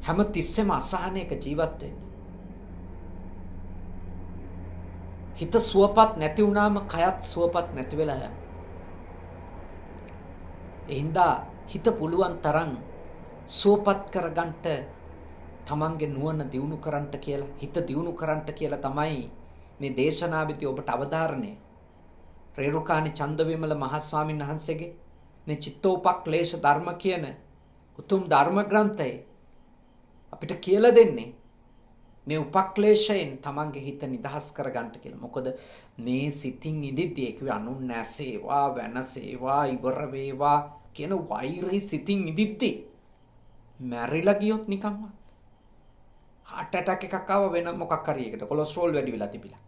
හැම තිස්සෙම අසහනයක ජීවත් වෙන්නේ. හිත සුවපත් නැති වුණාම කයත් සුවපත් නැති වෙලා යනවා. එහින්දා හිත පුළුවන් තරම් සුවපත් කරගන්නට තමන්ගේ නුවණ දියුණු කරන්නට කියලා හිත දියුණු කරන්නට කියලා තමයි මේ දේශනාවෙදී ඔබට අවධාරණය රේරුකාණි චන්දවිමල මහ ස්වාමීන් වහන්සේගේ මේ චිත්තෝපක්ලේශ ධර්ම කියන උතුම් ධර්ම ග්‍රන්ථයේ අපිට කියලා දෙන්නේ මේ උපක්ලේශයෙන් තමන්ගේ හිත නිදහස් කරගන්නට කියලා. මොකද මේ සිතින් ඉඳිද්දී කිව්වේ අනුන් නැසේවා වෙනසේවා ඉවර වේවා කියන වෛරී සිතින් ඉඳිද්දී මැරිලා ගියොත් නිකම්ම heart attack එකක් ආව වෙන මොකක් හරි එකට කොලෙස්ටරෝල් වැඩි වෙලා තිබිලා.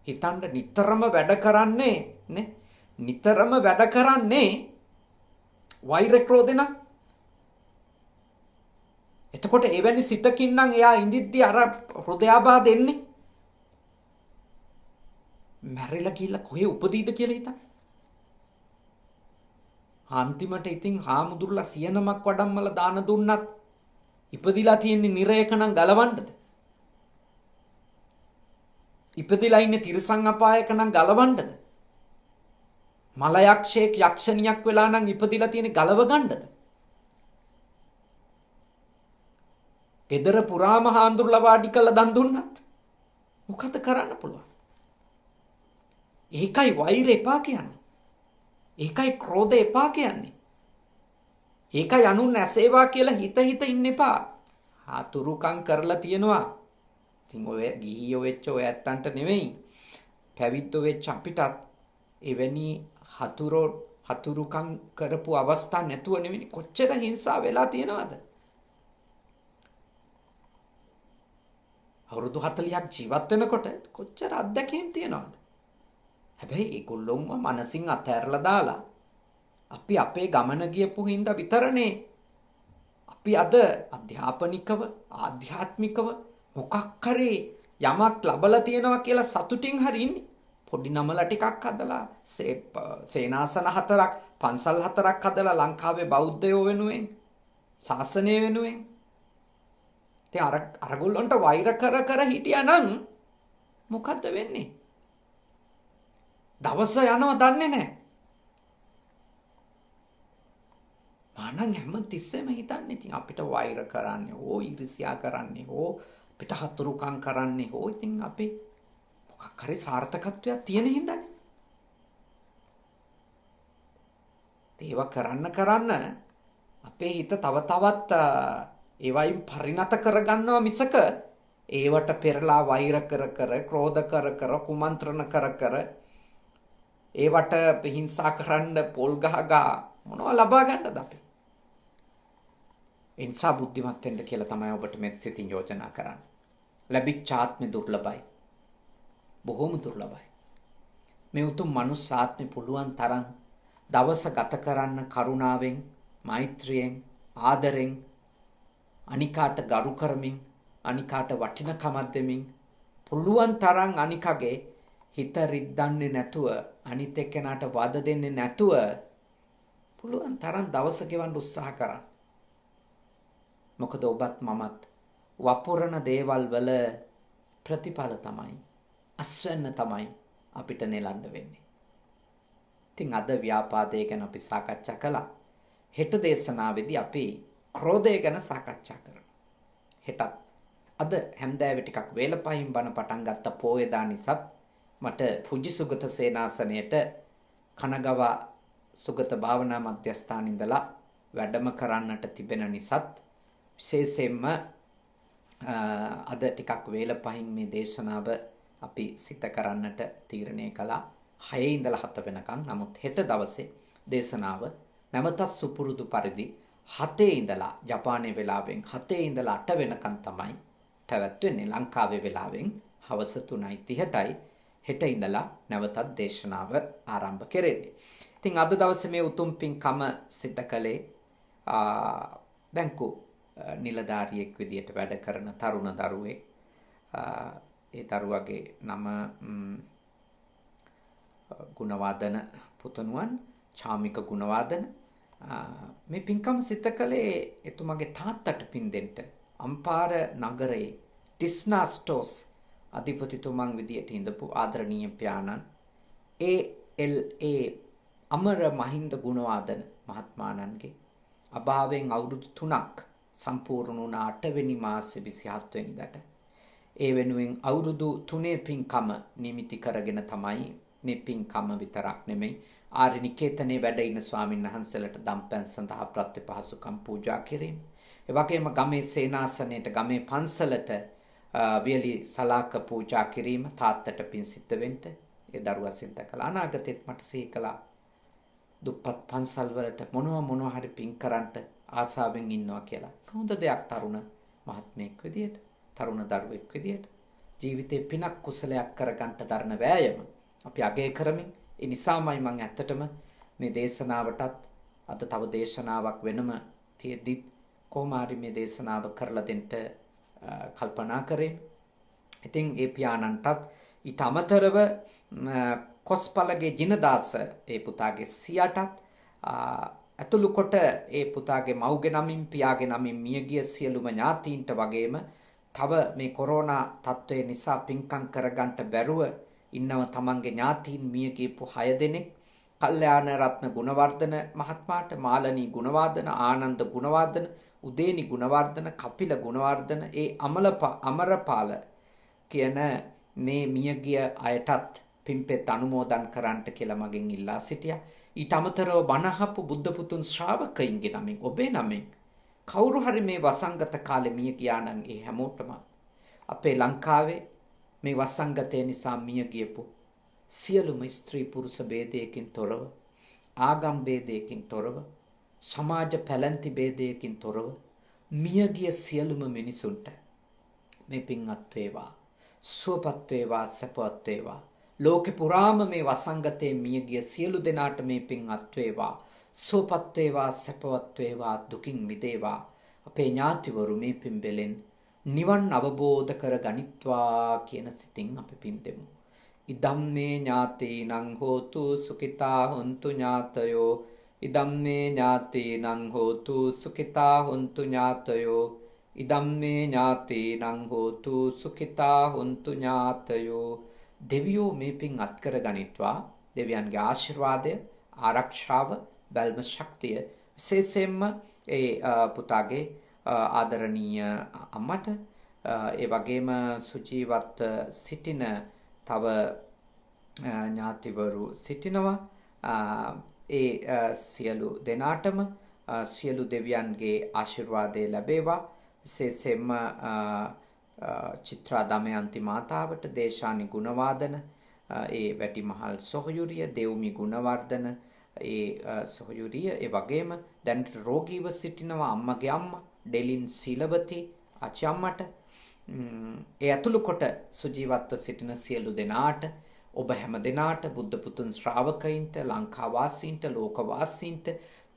හිතන්න නිතරම වැඩ කරන්නේ නේ නිතරම වැඩ කරන්නේ වෛර ක්‍රෝධේ නම්. එතකොට එවැනි සිතකින් නම් එයා ඉඳිද්දී අර හෘදයාබාධ එන්නේ. මැරිලා කියලා කොහේ උපදීද කියලා හිතන්න. අන්තිමට ඉතින් හාමුදුරුලා සියනමක් වඩම්මලා දාන දුන්නත් ඉපදිලා තියෙන්නේ නිරයක නම් ගලවන්නද? ඉපදිලා ඉන්නේ තිරිසන් අපායක නම් ගලවන්නද? මල යක්ෂයෙක් යක්ෂණියක් වෙලා නම් ඉපදිලා තියෙන්නේ ගලව ගන්නද? ගෙදර පුරාම හාමුදුරුලා වාඩි කළා දන් දුන්නත් මොකද කරන්න පුළුවන්? ඒකයි වෛර එපා කියන්නේ. ඒකයි ක්‍රෝධ එපා කියන්නේ. ඒකයි අනුන් ඇසේවා කියලා හිත ඉන්න එපා. හතුරුකම් කරලා තියනවා. ඉතින් ඔය ගිහියෝ වෙච්ච ඔය ඇත්තන්ට නෙවෙයි. පැවිද්දෝ වෙච්ච අපිටත් එවැනි හතුරුකම් කරපු අවස්ථා නැතුව නෙවෙයි කොච්චර හිංසා වෙලා තියෙනවද? අවුරුදු 40ක් ජීවත් වෙනකොට කොච්චර අත්දැකීම් තියෙනවද? හැබැයි ඒගොල්ලොන්ව මනසින් අතහැරලා දාලා අපි අපේ ගමන ගියපු හින්දා විතරනේ අපි අද අධ්‍යාපනිකව ආධ්‍යාත්මිකව මොකක් හරි යමක් ලබලා තියෙනවා කියලා සතුටින් හරි ඉන්නේ. පොඩි නමලා ටිකක් හදලා සේනාසන 4ක් පන්සල් 4ක් හදලා ලංකාවේ බෞද්ධයෝ වෙනුවෙන් ශාසනය වෙනුවෙන් ඉතින් අරගොල්ලන්ට වෛර කර හිටියා නම් මොකද්ද වෙන්නේ? දවස යනවා දන්නේ නැහැ. මානම් හැම තිස්සෙම හිතන්නේ ඉතින් අපිට වෛර කරන්නේ හෝ ඊර්ෂ්‍යා කරන්නේ හෝ අපිට හතුරුකම් කරන්නේ හෝ ඉතින් අපි මොකක් හරි සාර්ථකත්වයක් තියෙන හින්දානේ. ඒව කරන්න අපේ හිත තව තවත් ඒවයින් පරිණත කරගන්නවා මිසක ඒවට පෙරලා වෛර කර ක්‍රෝධ කර කුමන්ත්‍රණ කර ඒවට හිංසා කරන්න පොල් ගහ මොනවා ලබා ගන්නද අපි? ඒ නිසා බුද්ධිමත් වෙන්න කියලා තමයි ඔබට මේ සිතින් යෝජනා කරන්නේ. ලැබිච්ච ආත්මෙ දුර්ලභයි. බොහොම දුර්ලභයි. මේ උතුම් මනුස්ස ආත්මෙ පුළුවන් තරම් දවස ගත කරන්න කරුණාවෙන්, මෛත්‍රියෙන්, ආදරෙන්, අනිකාට ගරු කරමින්, අනිකාට වටිනකමක් දෙමින්, පුළුවන් තරම් අනිකගේ හිත රිද්දන්නේ නැතුව, අනිත් එක්කෙනාට වද දෙන්නේ නැතුව පුළුවන් තරම් දවස ගෙවන්න උත්සාහ කරන්න. මොකද ඔබත් මමත් වපුරන දේවල් වල ප්‍රතිඵල තමයි අස්වැන්න තමයි අපිට නෙලන්න වෙන්නේ. ඉතින් අද ව්‍යාපාදය ගැන අපි සාකච්ඡා කළා. හෙට දේශනාවේදී අපි ක්‍රෝධය ගැන සාකච්ඡා කරනවා. හෙටත් අද හැන්දෑවේ ටිකක් වේලපහින් බණ පටන් ගත්ත පොයදා නිසාත් මට පුජි සුගත සේනාසනයේට කනගව සුගත භාවනා මධ්‍යස්ථාන ඉඳලා වැඩම කරන්නට තිබෙන නිසාත් විශේෂයෙන්ම අද ටිකක් වේලපහින් මේ දේශනාව අපි සිත කරන්නට තීරණය කළා 6 ඉඳලා 7 වෙනකන්. නමුත් හෙට දවසේ දේශනාව නැවතත් සුපුරුදු පරිදි 7 ඉඳලා ජපානයේ වෙලාවෙන් 7 ඉඳලා 8 වෙනකන් තමයි පැවැත්වෙන්නේ. ලංකාවේ වෙලාවෙන් හවස 3:30ටයි හෙට ඉඳලා නැවතත් දේශනාව ආරම්භ කෙරෙන්නේ. ඉතින් අද දවසේ මේ උතුම් පින්කම සිද්ධ කළේ බැංකු නිලධාරියෙක් විදියට වැඩ කරන තරුණ දරුවෙක්. ඒ දරුවගේ නම ගුණවර්ධන පුතණුවන් චාමික ගුණවර්ධන. මේ පින්කම් සිත කළේ එතුමගේ තාත්තට පින් දෙන්න. අම්පාර නගරයේ ටිස්නා ස්ටෝස් අධිපතිතුමන් විදියට ඉඳපු ආදරණීය පියාණන් ඒ අමර මහින්ද ගුණවර්ධන මහත්මාණන්ගේ අභාවයෙන් අවුරුදු 3ක් සම්පූර්ණ වුණ 8 වෙනි මාසේ 27 වෙනිදාට ඒ වෙනුවෙන් අවුරුදු 3 පින්කම නිමිති කරගෙන තමයි මේ පින්කම විතරක් නෙමෙයි ආර්ය නිකේතනයේ වැඩ ඉන්න ස්වාමීන් වහන්සේලාට දම්පැන් සඳහා ප්‍රත්‍ය පහසුකම් පූජා කිරීම. ඒ වගේම ගමේ සේනාසනයට ගමේ පන්සලට වියලි සලාක පූජා කිරීම තාත්තට පින් සිද්ධ වෙන්න ඒ දරුවා සිද්ධ කළා. අනාගතෙත් මට සිහි කළා දුප්පත් පන්සල් වලට මොනවා හරි පින් කරන්නට ආසාවෙන් ඉන්නවා කියලා. කොහොමද දෙයක් තරුණ මහත්මයෙක් විදියට තරුණ දරුවෙක් විදියට ජීවිතේ පිනක් කුසලයක් කරගන්න දරන වෑයම අපි අගය කරමින් ඒ නිසාමයි මම ඇත්තටම මේ දේශනාවටත් අද තව දේශනාවක් වෙනම තියෙද්දි කොහොම හරි මේ දේශනාව කරලා දෙන්න කල්පනා කරේ. ඉතින් ඒ පියාණන්ටත් ඊට අමතරව කොස්පලගේ ජිනදාස ඒ පුතාගේ සියටත් ඇතුළු කොට ඒ පුතාගේ මව්ගේ නමින් පියාගේ නමින් මියගිය සියලුම ඥාතීන්ට වගේම තව මේ කොරෝනා තත්ත්වය නිසා පින්කම් කරගන්න බැරුව ඉන්නව තමන්ගේ ඥාතීන් මිය ගියපු 6 දෙනෙක් කල්යාණ රත්න ගුණවර්ධන මහත්මයාට මාලනී ගුණවර්ධන ආනන්ද ගුණවර්ධන උදේනි ගුණවර්ධන කපිල ගුණවර්ධන ඒ අමරපාල කියන මේ මියගිය අයටත් පින්පෙත් අනුමෝදන් කරන්නට කියලා මගෙන් ඉල්ලා සිටියා. ඊට අමතරව බණහපු බුද්ධ පුතුන් ශ්‍රාවකයින්ගේ නමින් ඔබේ නමින් කවුරු හරි මේ වසංගත කාලේ මිය ගියා නම් ඒ හැමෝටම අපේ ලංකාවේ මේ වසංගතය නිසා මිය ගියපු සියලුම ස්ත්‍රී පුරුෂ ભેදයකින් තොරව ආගම් ભેදයකින් තොරව සමාජ පැලැන්ති ભેදයකින් තොරව මිය ගිය සියලුම මිනිසුන්ට මේ පින්වත් වේවා සුවපත් වේවා සපවත් වේවා ලෝකේ පුරාම මේ වසංගතයේ මිය ගිය සියලු දෙනාට මේ පින්වත් වේවා සුවපත් වේවා සපවත් වේවා දුකින් මිදේවා අපේ ඥාතිවරු මේ පින්බෙලෙන් නිවන් අවබෝධ කර ගනිත්වා කියන සිතින් අපි පින් දෙමු. ඉදම්මේ ඥාතීනං හෝතු සුඛිතා හොන්තු ඥාතයෝ ඉදම්මේ ඥාතීනං හෝතු සුඛිතා හොන්තු ඥාතයෝ ඉදම්මේ ඥාතීනං හෝතු සුඛිතා හොන්තු ඥාතයෝ. දෙවියෝ මේ පින් අත්කර ගනිත්වා. දෙවියන්ගේ ආශිර්වාදය ආරක්ෂාව බැල්ම ශක්තිය විශේෂයෙන්ම ඒ පුතාගේ ආදරණීය අම්මට ඒ වගේම සුජීවත් සිටින තව ඥාතිවරු සිටිනවා. ඒ සියලු දෙනාටම සියලු දෙවියන්ගේ ආශිර්වාදය ලැබේවා. විශේෂයෙන්ම චිත්‍රා දමයන්ති මාතාවට දේශානි ගුණවර්ධන ඒ වැටිමහල් සොහයුරිය දෙව්මි ගුණවර්ධන ඒ සොහයුරිය ඒ වගේම දැන් රෝගීව සිටිනවා අම්මගේ අම්මා ඩෙලින් සීලවති ආච්චි අම්මට ඒ ඇතුළු කොට සුජීවත්ව සිටින සියලු දෙනාට ඔබ හැම දෙනාට බුද්ධ පුතුන් ශ්‍රාවකයින්ට ලංකාවාසීන්ට ලෝකවාසීන්ට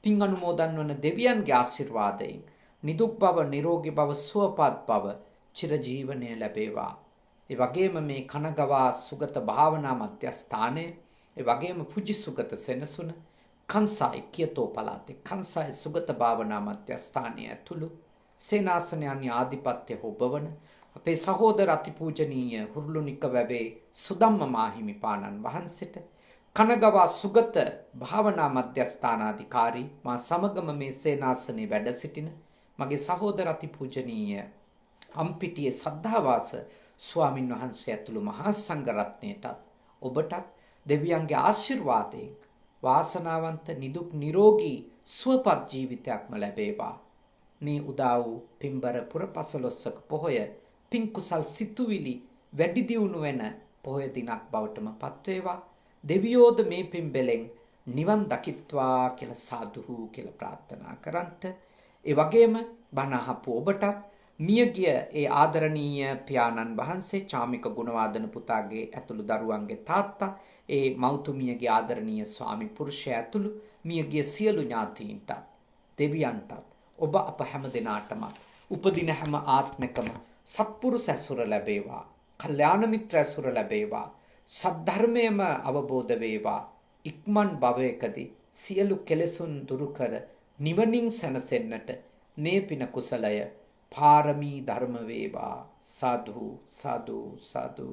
පින් අනුමෝදන් වන දෙවියන්ගේ ආශිර්වාදයෙන් නිදුක් බව නිරෝගී බව සුවපත් බව චිරජීවනය ලැබේවා. ඒ වගේම මේ කනගවා සුගත භාවනා මධ්‍යස්ථානයේ ඒ වගේම පුජි සුගත සෙනසුන කන්සයි කියතෝ පළාතේ කන්සයි සුගත භාවනා මධ්‍යස්ථානයේ ඇතුළු සේනාසනයන්ගේ ආධිපත්‍ය හොබවන අපේ සහෝදර අතිපූජනීය හුරුළුනික වැවේ සුදම්ම මාහිමිපාණන් වහන්සේට කනගවා සුගත භාවනා මධ්‍යස්ථානාධිකාරී මා සමගම මේ සේනාසනේ වැඩ සිටින මගේ සහෝදර අතිපූජනීය අම්පිටියේ සද්ධාවාස ස්වාමින් වහන්සේ ඇතුළු මහා සංඝ රත්නයටත් ඔබටත් දෙවියන්ගේ ආශිර්වාදයෙන් වාසනාවන්ත නිදුක් නිරෝගී සුවපත් ජීවිතයක්ම ලැබේවා. මේ උදා වූ පින්බර පුරපසළොස්වක පොහොය පින් කුසල් සිතුවිලි වැඩි දියුණු වෙන පොහොය දිනක් බවටම පත්වේවා. දෙවියෝද මේ පින්බෙලෙන් නිවන් දකිත්වා කියලා සාදුහු කියලා ප්‍රාර්ථනා කරන්ට. ඒ වගේම බණ අහපු ඔබටත් මියගිය ඒ ආදරණීය පියාණන් වහන්සේ චාමික ගුණවර්ධන පුතාගේ ඇතුළු දරුවන්ගේ තාත්තා ඒ මෞතුමියගේ ආදරණීය ස්වාමි පුරුෂයා ඇතුළු මියගිය සියලු ඥාතීන්ටත් දෙවියන්ටත් ඔබ අප හැම දෙනාටම උපදින හැම ආත්මකම සත්පුරුෂ ඇසුර ලැබේවා. කල්යාණ මිත්‍ර ඇසුර ලැබේවා. සද්ධර්මයම අවබෝධ වේවා. ඉක්මන් භවයකදී සියලු කෙලෙසුන් දුරු කර නිවනින් සැනසෙන්නට මේ පින කුසලය පාරමී ධර්ම වේවා. සාදු සාදු සාදු.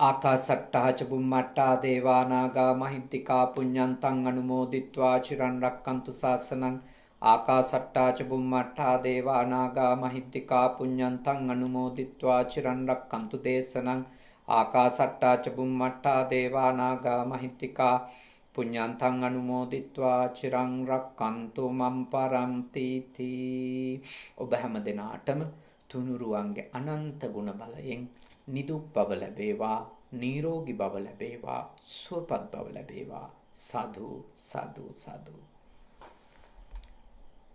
ආකාසට්ටා ච බුම්මට්ටා දේවා නාග මහිද්దికා පුඤ්ඤන්තං අනුමෝදිත්වා චිරන් රැක්කන්තු ශාසනං. ආකාසට්ටා ච බුම්මට්ටා දේවා නාග මහිද්దికා පුඤ්ඤන්තං අනුමෝදිත්වා චිරන් රැක්කන්තු දේශනං. ආකාසට්ටා ච බුම්මට්ටා දේවා නාග මහිද්దికා පුඤ්ඤන්තං අනුමෝදිත්වා චිරන් රැක්කන්තු මම් පරන්ති තී. ඔබ හැම දිනාටම තුනුරුවන්ගේ අනන්ත ගුණ බලයෙන් නිදුක් බව ලැබේවා, නිරෝගී බව ලැබේවා, සුවපත් බව ලැබේවා. සාදු සාදු සාදු.